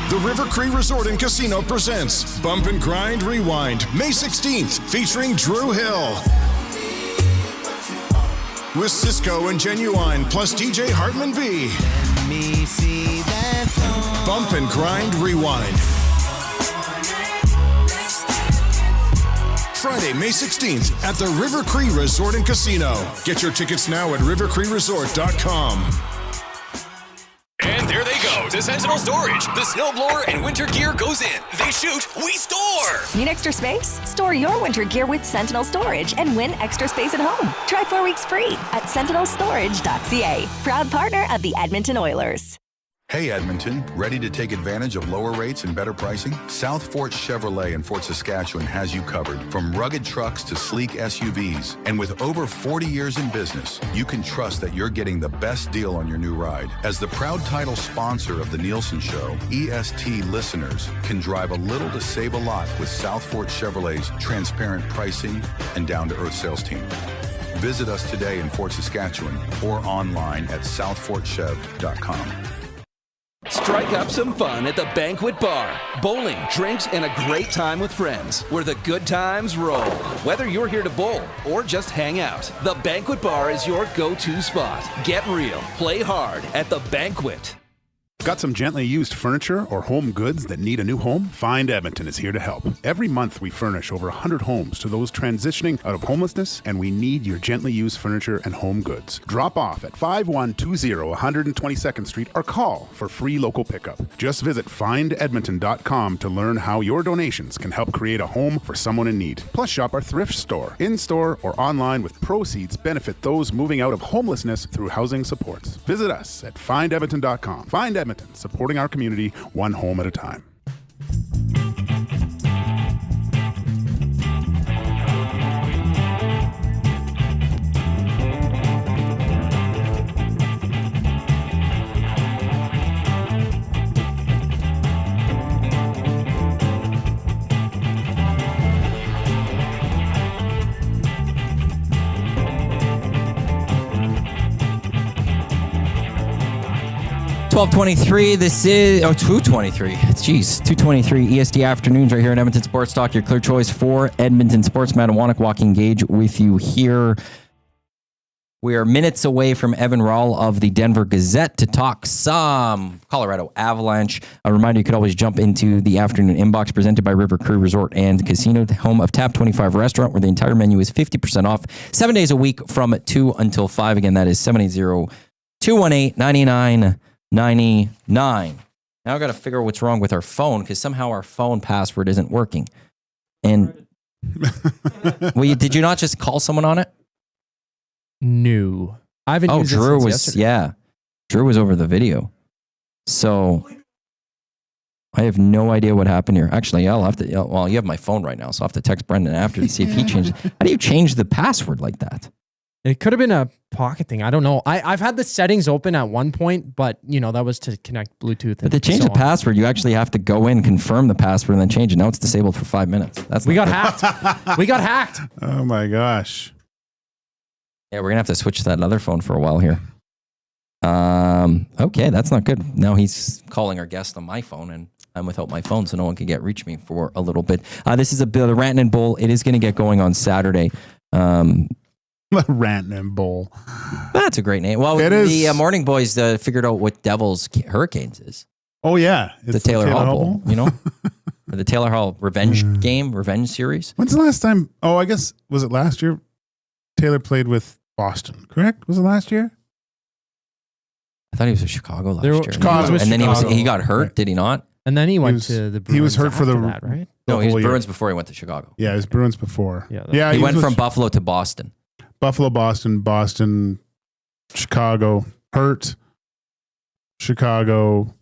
The River Cree Resort and Casino presents Bump and Grind Rewind, May 16th, featuring Drew Hill. With Cisco and Genuine, plus DJ Hartman B. Bump and Grind Rewind. Friday, May 16th at the River Cree Resort and Casino. Get your tickets now at rivercreeresort.com. And there they go to Sentinel Storage. The snowblower and winter gear goes in. They shoot, we store. Need extra space? Store your winter gear with Sentinel Storage and win extra space at home. Try 4 weeks free at sentinelstorage.ca. Proud partner of the Edmonton Oilers. Hey Edmonton, ready to take advantage of lower rates and better pricing? South Fort Chevrolet in Fort Saskatchewan has you covered. From rugged trucks to sleek SUVs. And with over 40 years in business, you can trust that you're getting the best deal on your new ride. As the proud title sponsor of the Nielsen Show, EST listeners can drive a little to save a lot with South Fort Chevrolet's transparent pricing and down-to-earth sales team. Visit us today in Fort Saskatchewan or online at southfortchev.com. Strike up some fun at the Banquet Bar. Bowling, drinks, and a great time with friends where the good times roll. Whether you're here to bowl or just hang out, the Banquet Bar is your go-to spot. Get real, play hard at the Banquet. Got some gently used furniture or home goods that need a new home? Find Edmonton is here to help. Every month we furnish over 100 homes to those transitioning out of homelessness, and we need your gently used furniture and home goods. Drop off at 5120 122nd Street or call for free local pickup. Just visit findedmonton.com to learn how your donations can help create a home for someone in need. Plus shop our thrift store, in-store or online, with proceeds benefit those moving out of homelessness through housing supports. Visit us at findedmonton.com. Find Edmonton, supporting our community one home at a time. $12:23. This is 2:23. Jeez, 2:23 EST afternoons right here in Edmonton Sports Talk. Your clear choice for Edmonton sports. Iwanyk and Joaquin Gage with you here. We are minutes away from Evan Rawal of the Denver Gazette to talk some Colorado Avalanche. A reminder, you could always jump into the afternoon inbox presented by River Cree Resort and Casino, home of Tap 25 Restaurant, where the entire menu is 50% off 7 days a week from 2 until 5. Again, that is 780-218-9999. Now I got to figure out what's wrong with our phone, because somehow our phone password isn't working. And well, did you not just call someone on it? No, I haven't. Oh, used it Drew since was yesterday. yeah. Drew was over the video, so I have no idea what happened here. Actually, I'll have to. Well, you have my phone right now, so I'll have to text Brendan after to see if he changed it. How do you change the password like that? It could have been a pocket thing. I don't know. I've had the settings open at one point, but that was to connect Bluetooth. But to change the password, you actually have to go in, confirm the password, and then change it. Now it's disabled for 5 minutes. We got hacked. We got hacked. Oh my gosh. Yeah, we're gonna have to switch to that other phone for a while here. Okay, that's not good. Now he's calling our guest on my phone, and I'm without my phone, so no one can reach me for a little bit. This is the Rantanen Bowl. It is going to get going on Saturday. Rantanen Bowl. That's a great name. Well, the Morning Boys figured out what Devils Hurricanes is. Oh yeah, it's the Taylor Hall Bowl. Or the Taylor Hall Revenge Series. When's the last time? Oh, I guess was it last year? Taylor played with Boston, correct? Was it last year? I thought he was with Chicago last year. Chicago. And then he got hurt, right. Did he not? And then he went to the Bruins. He was hurt for that, right? No, he was Bruins before he went to Chicago. Yeah, he was Bruins before. Yeah, he went from Buffalo to Boston. Buffalo, Boston, Chicago, hurt, Chicago,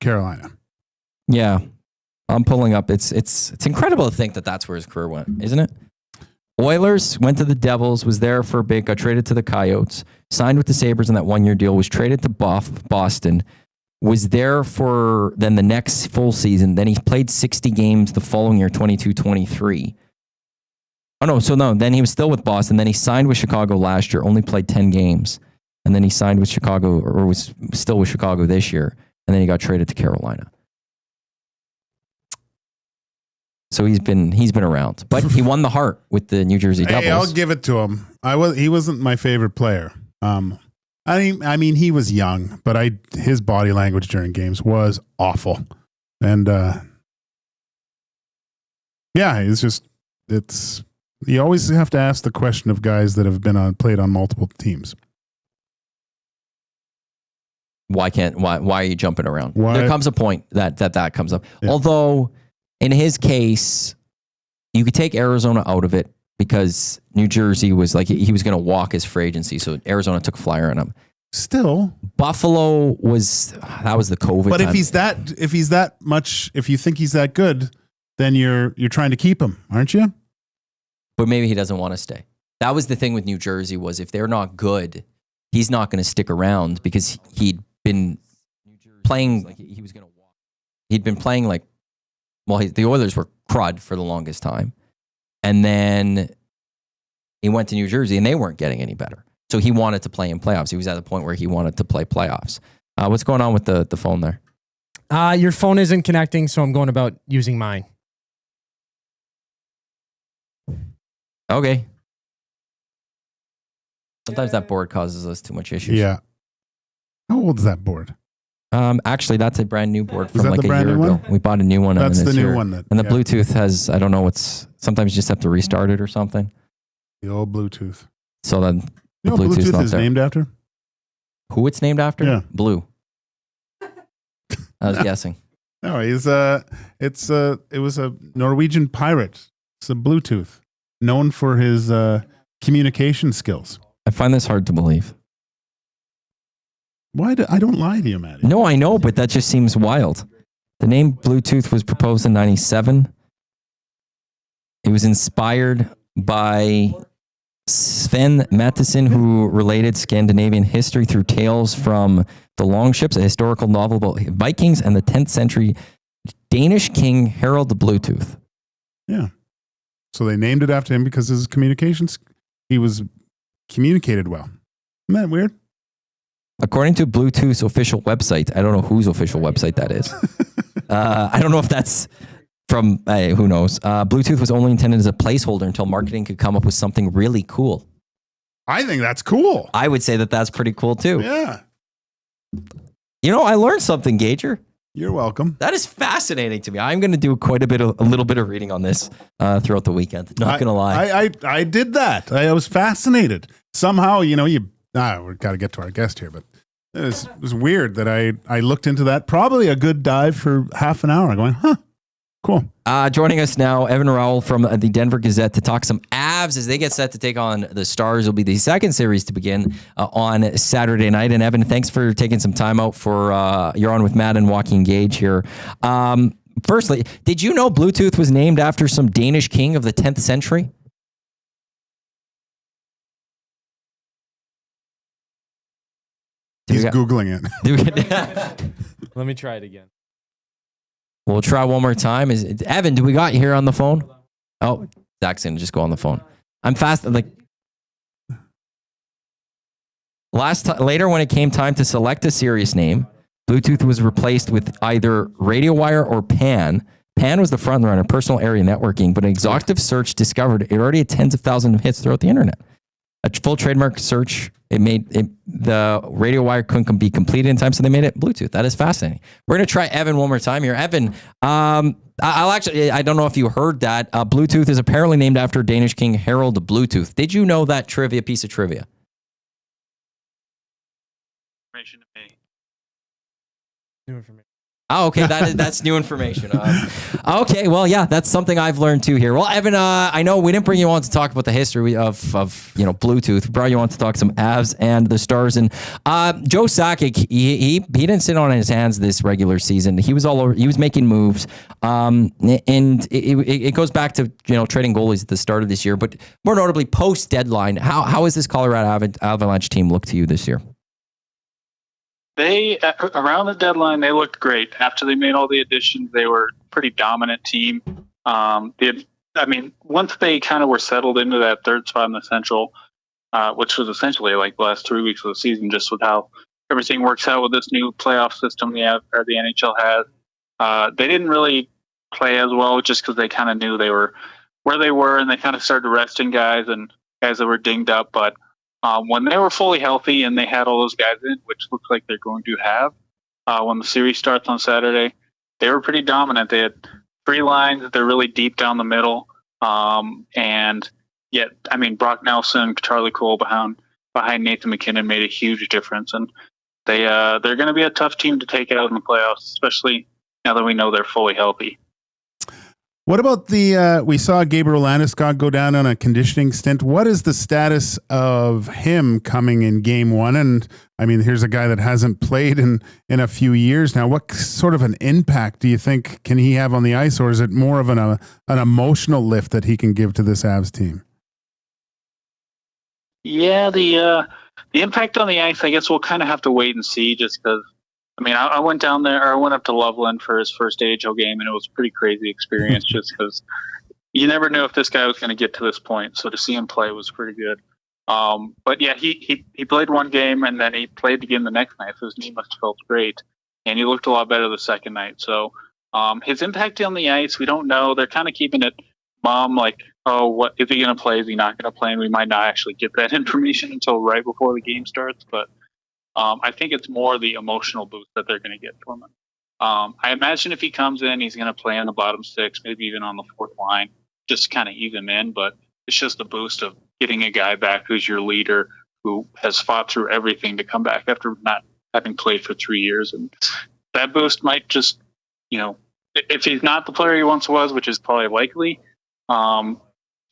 Carolina. Yeah, I'm pulling up. It's incredible to think that that's where his career went, isn't it? Oilers, went to the Devils, was there for a bit, got traded to the Coyotes, signed with the Sabres in that 1-year deal, was traded to Boston, was there for then the next full season. Then he played 60 games the following year, 22-23. Oh, no. Then he was still with Boston. Then he signed with Chicago last year, only played 10 games. And then he signed with Chicago, or was still with Chicago this year. And then he got traded to Carolina. So he's been around. But he won the Hart with the New Jersey Devils. Hey, I'll give it to him. He wasn't my favorite player. I mean, he was young, but his body language during games was awful. And you always have to ask the question of guys that have played on multiple teams. Why are you jumping around? Why? There comes a point that comes up. Yeah. Although in his case, you could take Arizona out of it because New Jersey was like he was going to walk his free agency, so Arizona took a flyer on him. Still, Buffalo was the COVID. But time. if you think he's that good, then you're trying to keep him, aren't you? But maybe he doesn't want to stay. That was the thing with New Jersey was if they're not good, he's not going to stick around because he'd been playing like he was going to walk. He'd been playing like, the Oilers were crud for the longest time. And then he went to New Jersey and they weren't getting any better. So he wanted to play in playoffs. He was at the point where he wanted to play playoffs. What's going on with the phone there? Your phone isn't connecting, so I'm going about using mine. Okay. Sometimes that board causes us too much issues. Yeah. How old is that board? Actually, that's a brand new board from like a year ago. One? We bought a new one. That's the new one. And the Bluetooth has, I don't know, sometimes you just have to restart it or something. The old Bluetooth. So then the Bluetooth is named after? Who it's named after? Yeah. Blue. I was guessing. No, it was a Norwegian pirate. It's a Bluetooth, known for his communication skills. I find this hard to believe. I don't lie to you, Maddie. No, I know, but that just seems wild. The name Bluetooth was proposed in 1997. It was inspired by Sven Mattisson, who related Scandinavian history through tales from the Longships, a historical novel about Vikings and the 10th century Danish king Harald the Bluetooth. Yeah. So they named it after him because his communications, he was communicated well. Isn't that weird? According to Bluetooth's official website, I don't know whose official website that is. I don't know if that's from, who knows. Bluetooth was only intended as a placeholder until marketing could come up with something really cool. I think that's cool. I would say that that's pretty cool too. Yeah. You know, I learned something, Gager. You're welcome. That is fascinating to me. I'm going to do a little bit of reading on this throughout the weekend. Not going to lie. I did that. I was fascinated. Somehow, we've got to get to our guest here, but it was weird that I looked into that. Probably a good dive for half an hour going, cool. Joining us now, Evan Rawal from the Denver Gazette to talk some Avs as they get set to take on the Stars. It'll be the second series to begin on Saturday night. And Evan, thanks for taking some time out for you're on with Matt and Joaquin Gage here. Firstly, did you know Bluetooth was named after some Danish king of the 10th century? He's Googling it. Let me try it again. We'll try one more time. Evan, do we got you here on the phone? Oh, Zach's going to just go on the phone. I'm fast. Later when it came time to select a series name, Bluetooth was replaced with either RadioWire or PAN. PAN was the front runner, personal area networking, but an exhaustive search discovered it already had tens of thousands of hits throughout the internet. A full trademark search, the RadioWire couldn't be completed in time, so they made it Bluetooth. That is fascinating. We're going to try Evan one more time here. Evan, I don't know if you heard that. Bluetooth is apparently named after Danish king Harald the Bluetooth. Did you know that piece of trivia? New information. Oh, okay. That's new information. Okay, well, yeah, that's something I've learned too here. Well, Evan, I know we didn't bring you on to talk about the history of Bluetooth. We brought you on to talk some Avs and the Stars. And Joe Sakic, he didn't sit on his hands this regular season. He was all over. He was making moves, and it goes back to trading goalies at the start of this year, but more notably post deadline. How has this Colorado Avalanche team looked to you this year? They, around the deadline, they looked great. After they made all the additions, they were a pretty dominant team. Once they kind of were settled into that third spot in the Central, which was essentially like the last 3 weeks of the season, just with how everything works out with this new playoff system the NHL has. They didn't really play as well just because they kind of knew they were where they were, and they kind of started resting guys that were dinged up. But when they were fully healthy and they had all those guys in, which looks like they're going to have when the series starts on Saturday, they were pretty dominant. They had 3 lines. They're really deep down the middle. And yet, Brock Nelson, Charlie Cole behind Nathan MacKinnon made a huge difference. And they're going to be a tough team to take out in the playoffs, especially now that we know they're fully healthy. What about we saw Gabriel Landeskog go down on a conditioning stint. What is the status of him coming in game 1? And here's a guy that hasn't played in a few years now. What sort of an impact do you think can he have on the ice, or is it more of an emotional lift that he can give to this Avs team? Yeah, the impact on the ice, I guess we'll kind of have to wait and see, just because I went down there, or I went up to Loveland for his first AHL game, and it was a pretty crazy experience just because you never knew if this guy was going to get to this point. So to see him play was pretty good. But yeah, he played one game, and then he played again the next night, so his knee must have felt great. And he looked a lot better the second night. So his impact on the ice, we don't know. They're kind of keeping it like, oh, what is he going to play? Is he not going to play? And we might not actually get that information until right before the game starts. But I think it's more the emotional boost that they're going to get from him. I imagine if he comes in, he's going to play on the bottom 6, maybe even on the 4th line, just to kind of ease him in. But it's just the boost of getting a guy back who's your leader, who has fought through everything to come back after not having played for 3 years. And that boost might just, if he's not the player he once was, which is probably likely,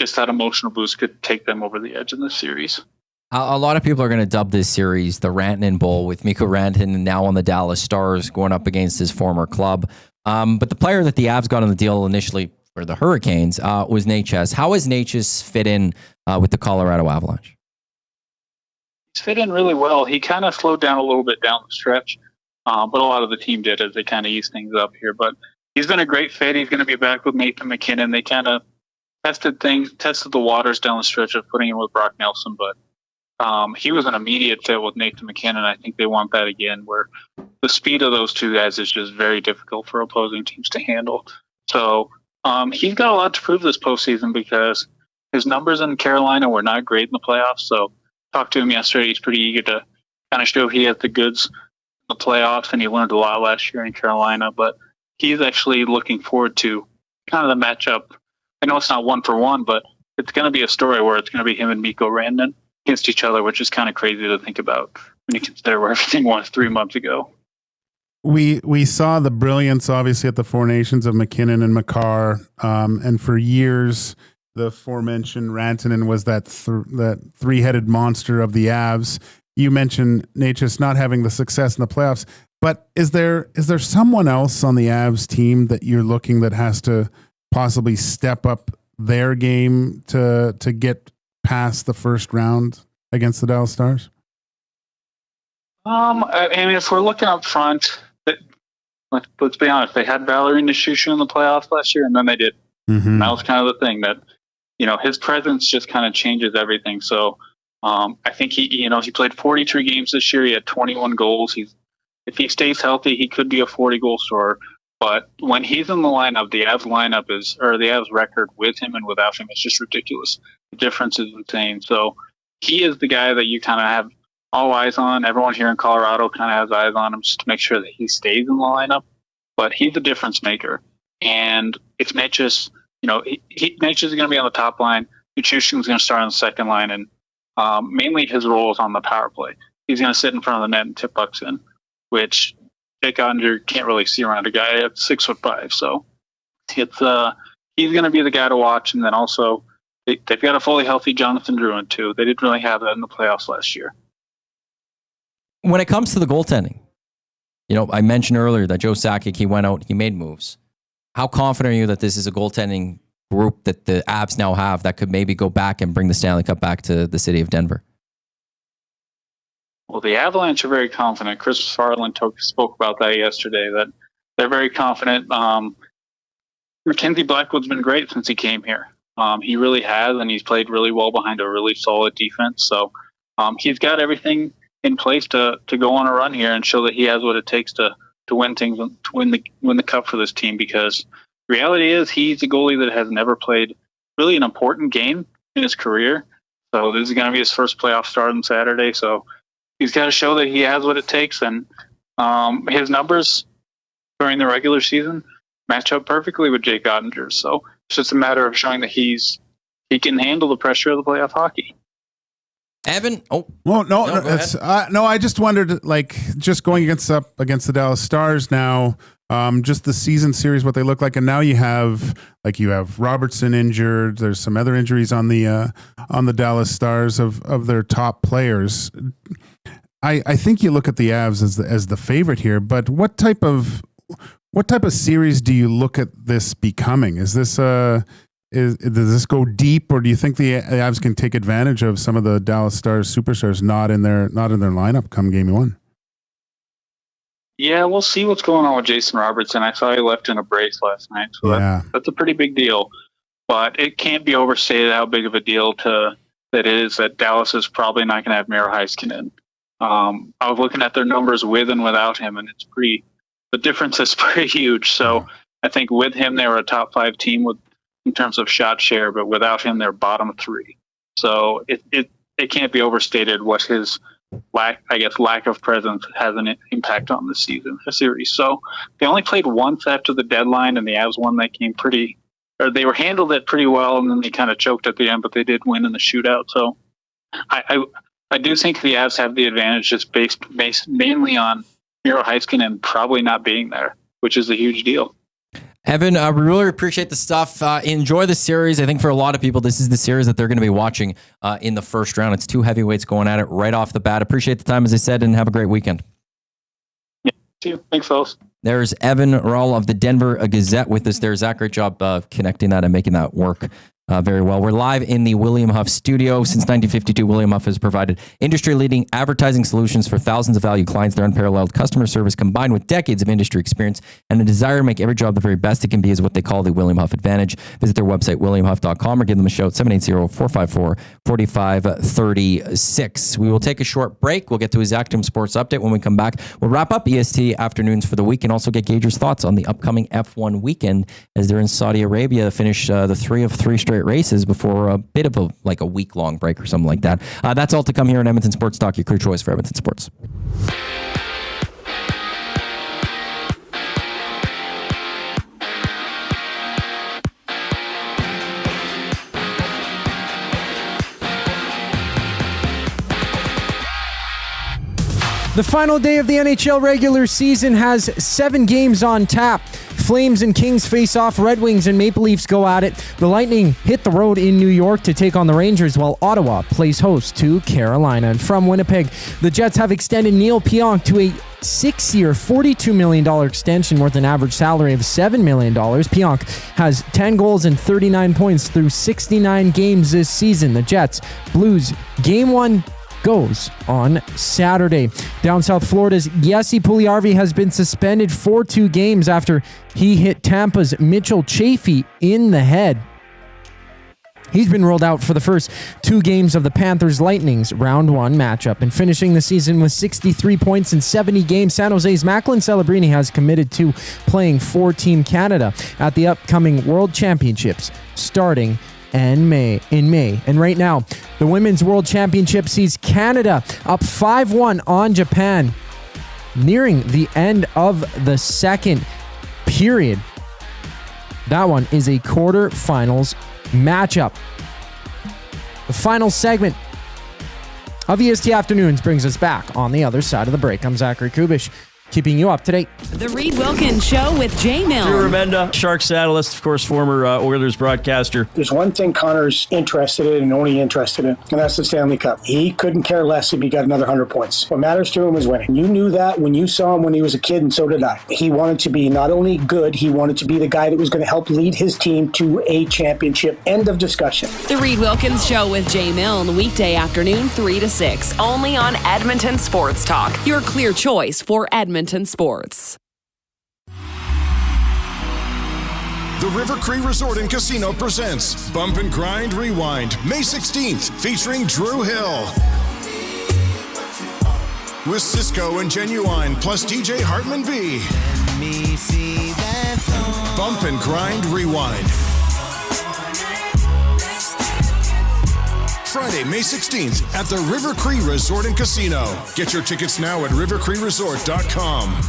just that emotional boost could take them over the edge in this series. A lot of people are going to dub this series the Rantanen Bowl, with Mikko Rantanen now on the Dallas Stars going up against his former club. But the player that the Avs got on the deal initially for the Hurricanes was Necas. How has Necas fit in with the Colorado Avalanche? He's fit in really well. He kind of slowed down a little bit down the stretch, but a lot of the team did as they kind of eased things up here. But he's been a great fit. He's going to be back with Nathan MacKinnon. They kind of tested the waters down the stretch of putting him with Brock Nelson, but he was an immediate fit with Nathan MacKinnon. I think they want that again, where the speed of those two guys is just very difficult for opposing teams to handle. So he's got a lot to prove this postseason, because his numbers in Carolina were not great in the playoffs. So talked to him yesterday. He's pretty eager to kind of show he has the goods in the playoffs, and he learned a lot last year in Carolina. But he's actually looking forward to kind of the matchup. I know it's not 1-for-1, but it's going to be a story where it's going to be him and Mikko Rantanen against each other, which is kind of crazy to think about when you consider where everything was 3 months ago. We saw the brilliance, obviously, at the Four Nations of MacKinnon and Makar, and for years, the aforementioned Rantanen was that three-headed monster of the Avs. You mentioned Necas not having the success in the playoffs, but is there someone else on the Avs team that you're looking that has to possibly step up their game to get past the first round against the Dallas Stars? If we're looking up front, let's be honest, they had Valeri Nichushkin in the playoffs last year, and then they did. Mm-hmm. That was kind of the thing that, his presence just kind of changes everything. So I think he played 43 games this year. He had 21 goals. If he stays healthy, he could be a 40-goal scorer. But when he's in the lineup, the Avs record with him and without him is just ridiculous. The difference is insane. So he is the guy that you kind of have all eyes on. Everyone here in Colorado kind of has eyes on him just to make sure that he stays in the lineup. But he's the difference maker. And if Necas, Necas is going to be on the top line, Nichushkin is going to start on the second line, and mainly his role is on the power play. He's going to sit in front of the net and tip pucks in, which Jake Ottinger can't really see around a guy at 6'5", so it's he's going to be the guy to watch. And then also they've got a fully healthy Jonathan Drouin too. They didn't really have that in the playoffs last year. When it comes to the goaltending, I mentioned earlier that Joe Sakic, he went out, he made moves. How confident are you that this is a goaltending group that the Avs now have that could maybe go back and bring the Stanley Cup back to the city of Denver? Well, the Avalanche are very confident. Chris Farland spoke about that yesterday, that they're very confident. Mackenzie Blackwood's been great since he came here. He really has, and he's played really well behind a really solid defense. So he's got everything in place to go on a run here and show that he has what it takes to win things, to win the cup for this team. Because the reality is he's a goalie that has never played really an important game in his career. So this is going to be his first playoff start on Saturday. So he's got to show that he has what it takes. And his numbers during the regular season match up perfectly with Jake Ottinger. So it's just a matter of showing that he can handle the pressure of the playoff hockey. Evan? Oh. Well, no, I just wondered, just going against the Dallas Stars now, just the season series, what they look like. And now you have Robertson injured. There's some other injuries on the Dallas Stars of their top players. I think you look at the Avs as the favorite here, but what type of series do you look at this becoming? Is this does this go deep, or do you think the Avs can take advantage of some of the Dallas Stars superstars not in their lineup come game one? Yeah, we'll see what's going on with Jason Robertson. I saw he left in a brace last night, so that's a pretty big deal. But it can't be overstated how big of a deal that is that Dallas is probably not going to have Miro Heiskanen. I was looking at their numbers with and without him, and the difference is pretty huge. So I think with him, they were a top 5 team in terms of shot share, but without him, they're bottom 3. So it can't be overstated what his lack of presence has an impact on the series. So they only played once after the deadline, and the Avs won that game they were handled it pretty well, and then they kind of choked at the end, but they did win in the shootout. So I do think the Avs have the advantage just based mainly on Miro Heiskanen probably not being there, which is a huge deal. Evan, we really appreciate the stuff. Enjoy the series. I think for a lot of people, this is the series that they're going to be watching in the first round. It's 2 heavyweights going at it right off the bat. Appreciate the time, as I said, and have a great weekend. Yeah, see you. Thanks, fellas. There's Evan Rawal of the Denver Gazette with us there. Zach, great job connecting that and making that work very well. We're live in the William Huff studio. Since 1952, William Huff has provided industry-leading advertising solutions for thousands of valued clients. Their unparalleled customer service, combined with decades of industry experience and a desire to make every job the very best it can be, is what they call the William Huff Advantage. Visit their website, williamhuff.com, or give them a shout, 780-454-4536. We will take a short break. We'll get to his Actum Sports Update. When we come back, we'll wrap up EST afternoons for the week and also get Gager's thoughts on the upcoming F1 weekend as they're in Saudi Arabia to finish the 3 of 3 straight races before a bit of a week-long break or something like that. That's all to come here on Edmonton Sports Talk, your crew choice for Edmonton Sports. The final day of the NHL regular season has 7 games on tap. Flames and Kings face off. Red Wings and Maple Leafs go at it. The Lightning hit the road in New York to take on the Rangers, while Ottawa plays host to Carolina. And from Winnipeg, the Jets have extended Neil Pionk to a 6-year, $42 million extension worth an average salary of $7 million. Pionk has 10 goals and 39 points through 69 games this season. The Jets Blues Game 1 goes on Saturday. Down South Florida's Jesse Puljujarvi has been suspended for 2 games after he hit Tampa's Mitchell Chaffee in the head. He's been ruled out for the first 2 games of the Panthers-Lightning's Round 1 matchup. And finishing the season with 63 points in 70 games, San Jose's Macklin Celebrini has committed to playing for Team Canada at the upcoming World Championships starting in May. And right now, the Women's World Championship sees Canada up 5-1 on Japan, nearing the end of the second period. That one is a quarterfinals matchup. The final segment of EST Afternoons brings us back on the other side of the break. I'm Zachary Kubish. keeping you up to date. The Reed Wilkins Show with Jay Drew Milne. Mandell, Sharks analyst, of course, former Oilers broadcaster. There's one thing Connor's interested in and only interested in, and that's the Stanley Cup. He couldn't care less if he got another 100 points. What matters to him is winning. You knew that when you saw him when he was a kid, and so did I. He wanted to be not only good, he wanted to be the guy that was going to help lead his team to a championship. End of discussion. The Reed Wilkins Show with Jay Milne, weekday afternoon 3 to 6, only on Edmonton Sports Talk. Your clear choice for Edmonton sports. The River Cree Resort and Casino presents Bump and Grind Rewind, May 16th, featuring Drew Hill. With Cisco and Genuine, plus DJ Hartman B. Bump and Grind Rewind. Friday, May 16th at the River Cree Resort and Casino. Get your tickets now at rivercreeresort.com.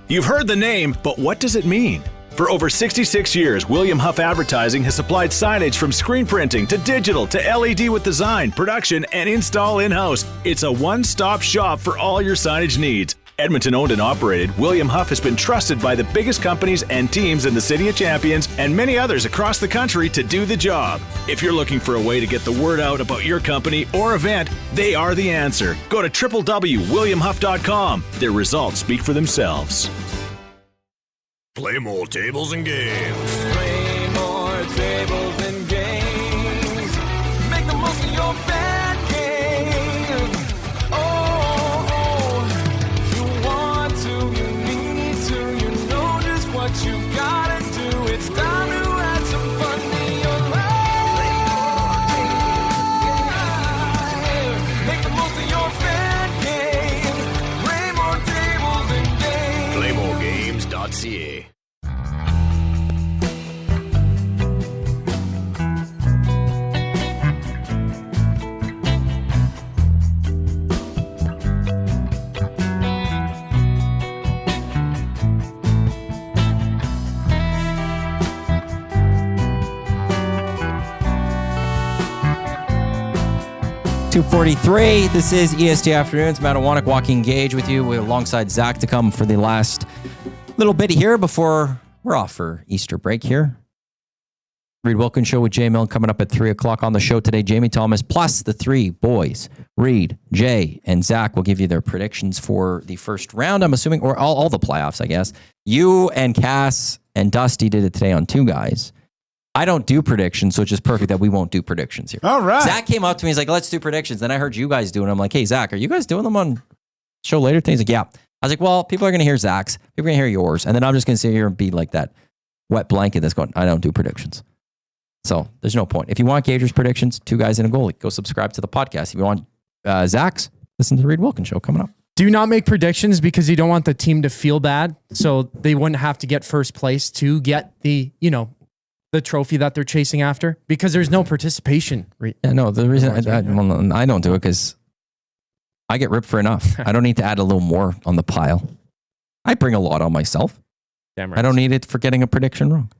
You've heard the name, but what does it mean? For over 66 years, William Huff Advertising has supplied signage from screen printing to digital to LED with design, production, and install in-house. It's a one-stop shop for all your signage needs. Edmonton owned and operated, William Huff has been trusted by the biggest companies and teams in the City of Champions and many others across the country to do the job. If you're looking for a way to get the word out about your company or event, they are the answer. Go to www.williamhuff.com. Their results speak for themselves. Play more tables and games. Play more tables and games. Make the most of your bad game. Oh, you want to, you need to, you know just what you gotta do. It's time to add some fun to your life. Make the most of your bad game. Play more tables and games. PlayMoreGames.ca. .243. This is EST Afternoons. Matt Iwanyk, Joaquin Gage with you. We're alongside Zach to come for the last little bit here before we're off for Easter break here. Reed Wilkins Show with Jay Milne coming up at 3 o'clock on the show today. Jamie Thomas plus the three boys, Reed, Jay, and Zach will give you their predictions for the first round, I'm assuming, or all the playoffs, I guess. You and Cass and Dusty did it today on Two Guys. I don't do predictions, so it's just perfect that we won't do predictions here. All right. Zach came up to me. He's like, let's do predictions. Then I heard you guys do it. I'm like, hey, Zach, are you guys doing them on show later today? He's like, yeah. I was like, well, people are going to hear Zach's. People are going to hear yours. And then I'm just going to sit here and be like that wet blanket that's going, I don't do predictions. So there's no point. If you want Gager's predictions, Two Guys and a Goalie, go subscribe to the podcast. If you want Zach's, listen to the Reed Wilkins Show coming up. Do not make predictions because you don't want the team to feel bad. So they wouldn't have to get first place to get the, the trophy that they're chasing after, because there's no participation. Yeah, no, the reason I don't do it because I get ripped for enough. I don't need to add a little more on the pile. I bring a lot on myself. Damn right. I don't need it for getting a prediction wrong.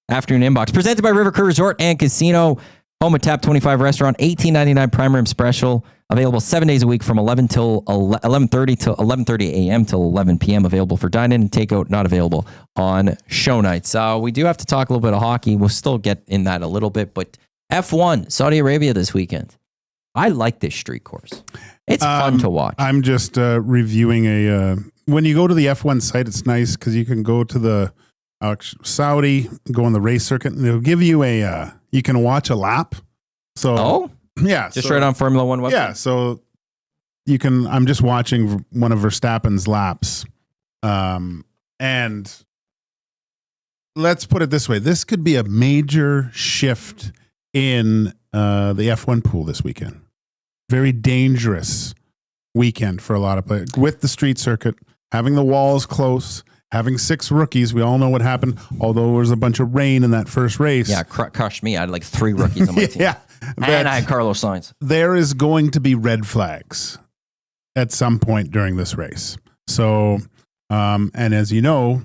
Afternoon Inbox presented by River Cree Resort and Casino, home of Tap 25 restaurant, $18.99 prime room special, available 7 days a week from 11 till 11:30 till 11:30 a.m. till 11 p.m. Available for dine-in and takeout, not available on show nights. We do have to talk a little bit of hockey. We'll still get in that a little bit, but F1 Saudi Arabia this weekend. I like this street course. It's fun to watch. I'm just reviewing when you go to the F1 site, it's nice because you can go to the Saudi, go on the race circuit, and they'll give you you can watch a lap. So, yeah. Just right on Formula One website? Yeah, so you can, I'm just watching one of Verstappen's laps. And let's put it this way. This could be a major shift in the F1 pool this weekend. Very dangerous weekend for a lot of players. With the street circuit, having the walls close, having 6 rookies. We all know what happened, although there was a bunch of rain in that first race. Yeah, crushed me. I had like 3 rookies on my team. Yeah. And I had Carlos Sainz. There is going to be red flags at some point during this race. So, and as you know,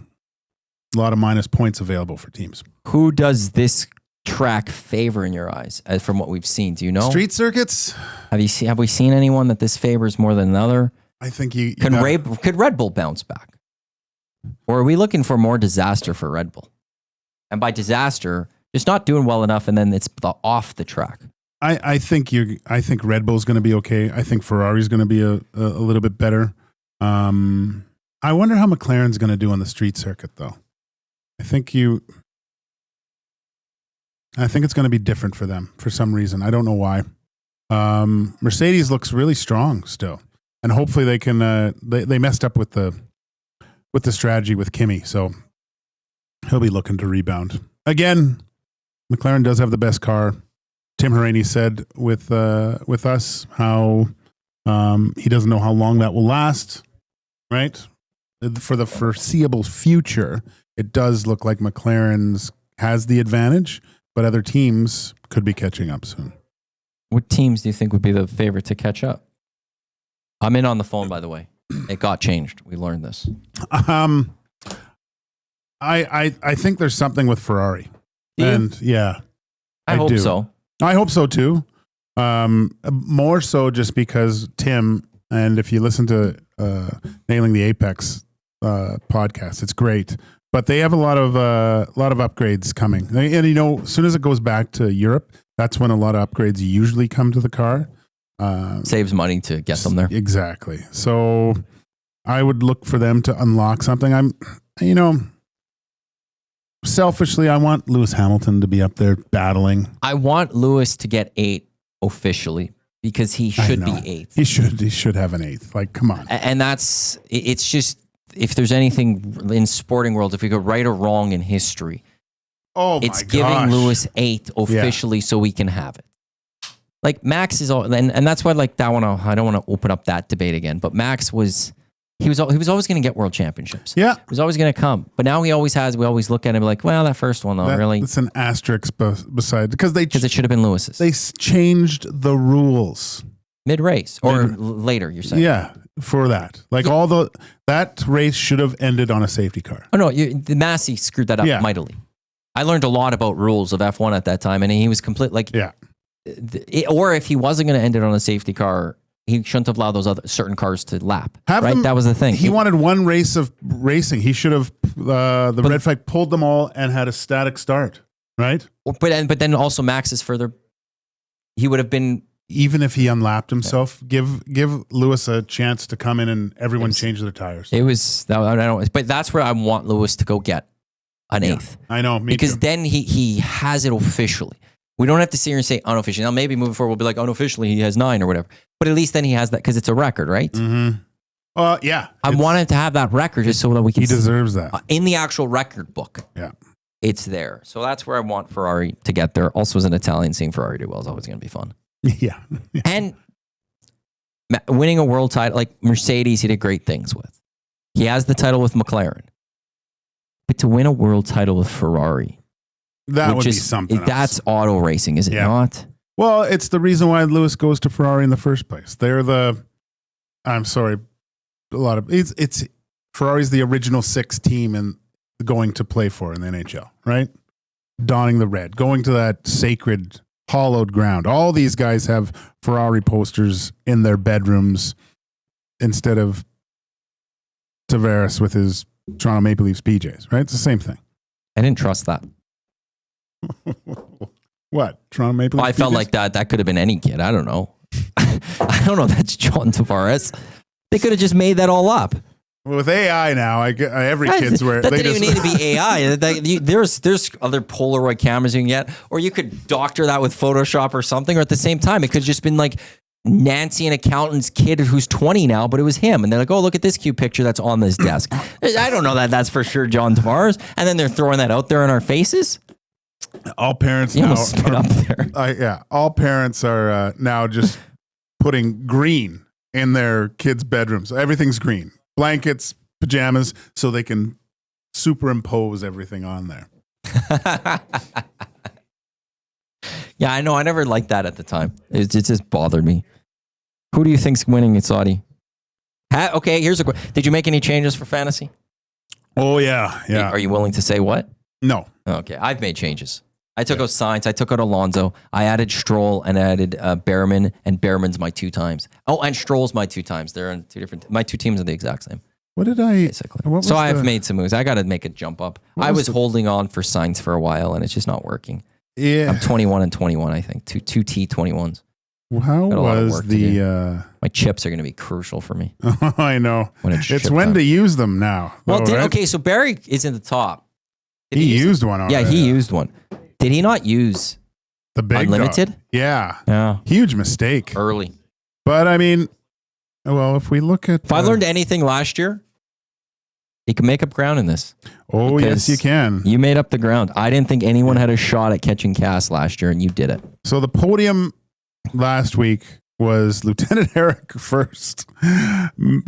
a lot of minus points available for teams. Who does this track favor in your eyes, from what we've seen? Do you know? Street circuits? Have we seen anyone that this favors more than another? I think you could Red Bull bounce back, or are we looking for more disaster for Red Bull? And by disaster, just not doing well enough, and then it's off the track. I think Red Bull's going to be okay. I think Ferrari's going to be a little bit better. I wonder how McLaren's going to do on the street circuit, though. I think it's going to be different for them for some reason. I don't know why. Mercedes looks really strong still, and hopefully they can. They messed up with the strategy with Kimi, so he'll be looking to rebound again. McLaren does have the best car. Tim Hauraney said with us how he doesn't know how long that will last. Right, for the foreseeable future, it does look like McLaren's has the advantage, but other teams could be catching up soon. What teams do you think would be the favorite to catch up? I'm in on the phone, by the way. It got changed. We learned this. I think there's something with Ferrari. And yeah, I hope so. I hope so too. More so just because Tim, and if you listen to Nailing the Apex podcast, it's great. But they have a lot of upgrades coming. And you know, as soon as it goes back to Europe, that's when a lot of upgrades usually come to the car. Saves money to get them there. Exactly. So I would look for them to unlock something. Selfishly, I want Lewis Hamilton to be up there battling. I want Lewis to get 8 officially because he should be 8th. He should have an 8th. Like, come on. And it's just, if there's anything in sporting world, if we go right or wrong in history, it's giving Lewis 8th officially so we can have it. Like Max is all, and that's why like that one, I don't want to open up that debate again, but Max was always going to get world championships. Yeah. He was always going to come. But now we always look at him like, well, that first one though, really. It's an asterisk beside, because it should have been Lewis's. They changed the rules. Mid-race or later, you're saying. Yeah, for that. Like that race should have ended on a safety car. Oh no, the Massey screwed that up mightily. I learned a lot about rules of F1 at that time, and he was complete like, or if he wasn't going to end it on a safety car, he shouldn't have allowed those other certain cars to lap. That was the thing. He wanted one race of racing. He should have the red flag pulled them all and had a static start. Right. But then also Max is further. He would have been, even if he unlapped himself. Give Lewis a chance to come in and everyone change their tires. It was I don't. But that's where I want Lewis to go get an 8th. I know, because then he has it officially. We don't have to sit here and say unofficially. Now, maybe moving forward, we'll be like, unofficially, he has 9 or whatever. But at least then he has that because it's a record, right? Mm-hmm. Yeah. I wanted to have that record just so that we can. He deserves that. In the actual record book. Yeah. It's there. So that's where I want Ferrari to get there. Also, as an Italian, seeing Ferrari do well is always going to be fun. Yeah. And winning a world title, like Mercedes, he did great things with. He has the title with McLaren. But to win a world title with Ferrari, that would be something else. That's auto racing, is it not? Well, it's the reason why Lewis goes to Ferrari in the first place. I'm sorry, it's Ferrari's the original 6 team and going to play for in the NHL, right? Donning the red, going to that sacred, hallowed ground. All these guys have Ferrari posters in their bedrooms instead of Tavares with his Toronto Maple Leafs PJs, right? It's the same thing. I didn't trust that. What? Toronto Maple Leafs? I felt like that could have been any kid. I don't know. I don't know. That's John Tavares. They could have just made that all up. Well, with AI now, every kid's wearing. That didn't even need to be AI. There's other Polaroid cameras you can get, or you could doctor that with Photoshop or something. Or at the same time, it could have just been like Nancy, an accountant's kid who's 20 now, but it was him. And they're like, oh, look at this cute picture that's on this desk. I don't know that's for sure John Tavares. And then they're throwing that out there in our faces. All parents you now almost spit up there. All parents are now just putting green in their kids' bedrooms. Everything's green. Blankets, pajamas, so they can superimpose everything on there. Yeah, I know. I never liked that at the time. It just bothered me. Who do you think's winning in Saudi? Okay, here's a question. Did you make any changes for fantasy? Oh, yeah. Are you willing to say what? No. Okay, I've made changes. I took out Sainz. I took out Alonso. I added Stroll and I added Behrman, and Behrman's my 2 times. Oh, and Stroll's my 2 times. They're in 2 different. My 2 teams are the exact same. What did I? Basically. So I've made some moves. I got to make a jump up. I was holding on for Sainz for a while, and it's just not working. Yeah. I'm 21 and 21, I think. Two T21s. How was the? My chips are going to be crucial for me. I know. It's It's when to use them now. Well, though, right? okay, so Barry is in the top. Did He use used it? one Yeah, already. he used one. Did he not use The big unlimited? dog. Yeah. Yeah. Huge mistake. Early. But I mean, well, if we look at. If I learned anything last year, you can make up ground in this. Oh, yes, you can. You made up the ground. I didn't think anyone had a shot at catching Cass last year, and you did it. So the podium last week was Lieutenant Eric first,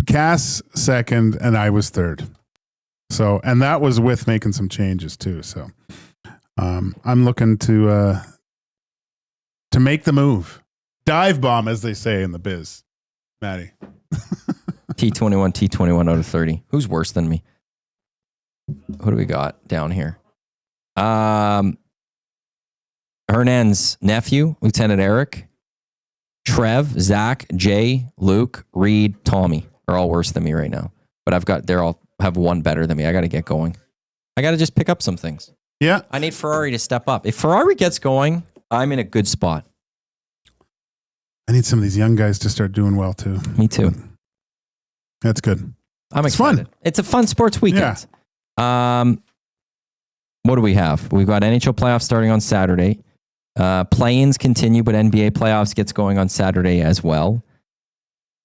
Cass second, and I was third. So, and that was with making some changes too. So, I'm looking to make the move, dive bomb, as they say in the biz. Maddie, T21 out of 30. Who's worse than me? Who do we got down here? Hernan's nephew, Lieutenant Eric, Trev, Zach, Jay, Luke, Reed, Tommy are all worse than me right now. But they're all have one better than me. I got to get going. I got to just pick up some things. Yeah. I need Ferrari to step up. If Ferrari gets going, I'm in a good spot. I need some of these young guys to start doing well too. Me too. That's good. I'm It's excited. fun. It's a fun sports weekend. What do we have? We've got NHL playoffs starting on Saturday. Play-ins continue, but NBA playoffs gets going on Saturday as well.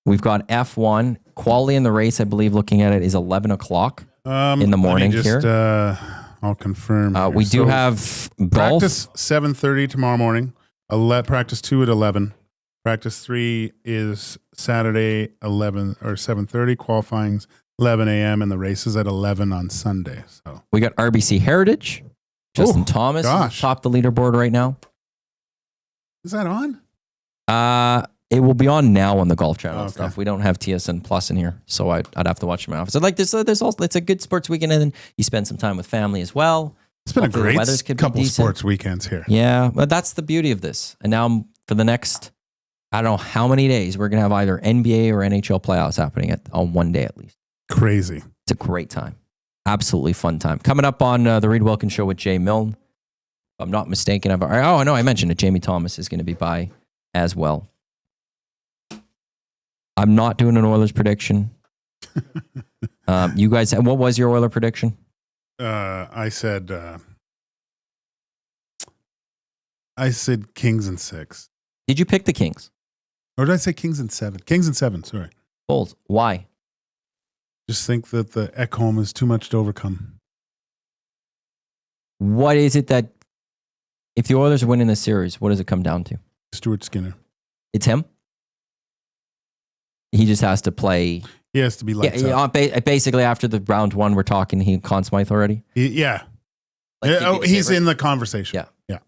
We've got F1. Quality in the race, I believe, looking at it, is 11 o'clock in the morning here. I'll confirm. We do have golf. Practice 7:30 tomorrow morning. Practice 2 at 11. Practice 3 is Saturday 11 or 7:30. Qualifying's 11 a.m. and the race is at 11 on Sunday. So We got RBC Heritage. Justin Thomas is top the leaderboard right now. Is that on? It will be on now on the Golf Channel and Okay. stuff. We don't have TSN Plus in here, so I'd have to watch my office. So like this, there's also it's a good sports weekend, and then you spend some time with family as well. It's been Hopefully the a great weathers could be couple decent. sports weekends here. Yeah, but that's the beauty of this. And now for the next, I don't know how many days, we're gonna have either NBA or NHL playoffs happening on one day at least. Crazy. It's a great time, absolutely fun time. Coming up on the Reed Wilkins Show with Jay Milne. If I'm not mistaken. I know I mentioned it. Jamie Thomas is going to be by as well. I'm not doing an Oilers prediction. You guys, what was your Oiler prediction? I said Kings and 6. Did you pick the Kings? Or did I say Kings and 7? Kings and 7, sorry. Bold. Why? Just think that the Ekholm is too much to overcome. What is it that, if the Oilers are winning this series, what does it come down to? Stuart Skinner. It's him? He just has to play. He has to be lights out. Basically, after the round one, we're talking Conn Smythe already? Yeah. Like He's in the conversation. Yeah.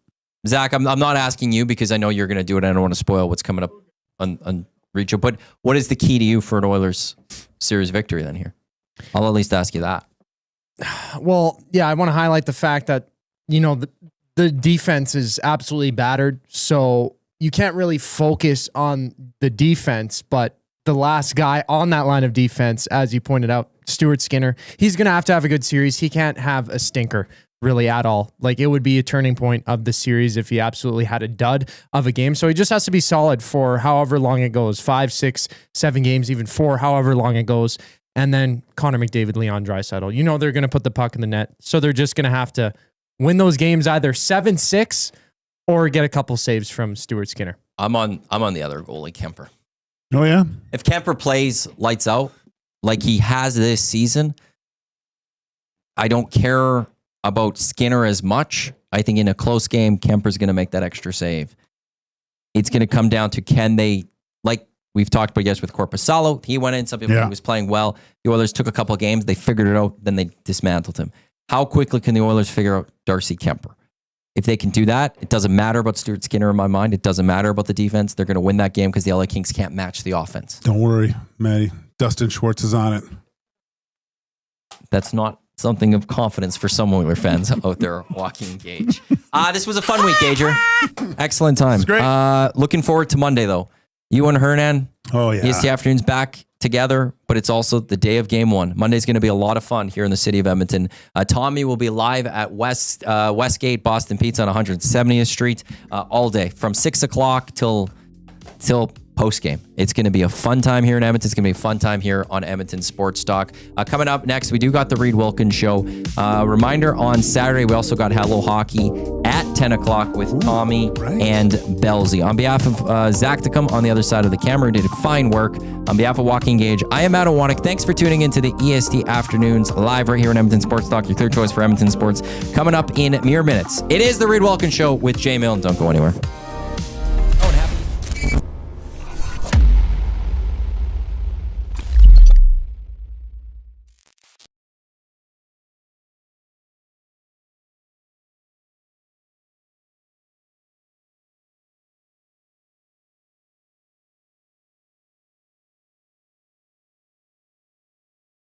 Zach, I'm not asking you because I know you're going to do it. I don't want to spoil what's coming up on Reach. But what is the key to you for an Oilers series victory then here? I'll at least ask you that. Well, yeah, I want to highlight the fact that, the defense is absolutely battered. So you can't really focus on the defense, but the last guy on that line of defense, as you pointed out, Stuart Skinner, he's going to have a good series. He can't have a stinker really at all. Like, it would be a turning point of the series if he absolutely had a dud of a game. So he just has to be solid for however long it goes, 5, 6, 7 games, even 4, however long it goes. And then Connor McDavid, Leon Draisaitl, they're going to put the puck in the net. So they're just going to have to win those games either 7-6 or get a couple saves from Stuart Skinner. I'm on the other goalie, Kemper. Oh, yeah? If Kemper plays lights out like he has this season, I don't care about Skinner as much. I think in a close game, Kemper's going to make that extra save. It's going to come down to can they, like we've talked about, yes, with Korpisalo. He went in, some people he was playing well. The Oilers took a couple of games. They figured it out. Then they dismantled him. How quickly can the Oilers figure out Darcy Kemper? If they can do that, it doesn't matter about Stuart Skinner in my mind. It doesn't matter about the defense. They're going to win that game because the LA Kings can't match the offense. Don't worry, Matty. Dustin Schwartz is on it. That's not something of confidence for some Oiler fans out there, Joaquin Gage. This was a fun week, Gager. Excellent time. Great. Looking forward to Monday, though. You and Hernan. Oh, yeah. EST Afternoons back together, but it's also the day of Game 1. Monday's going to be a lot of fun here in the city of Edmonton. Tommy will be live at Westgate Boston Pizza on 170th Street all day from 6 o'clock till post game. It's going to be a fun time here in Edmonton. It's going to be a fun time here on Edmonton Sports Talk. Coming up next, we do got the Reed Wilkins Show. Reminder on Saturday, we also got Hello Hockey at 10 o'clock with Tommy and Belzy. On behalf of Zach to come on the other side of the camera, who did fine work. On behalf of Joaquin Gage, I am Adam Iwanyk. Thanks for tuning into the EST Afternoons live right here in Edmonton Sports Talk, your third choice for Edmonton sports. Coming up in mere minutes, it is the Reed Wilkins Show with Jay Milne. Don't go anywhere.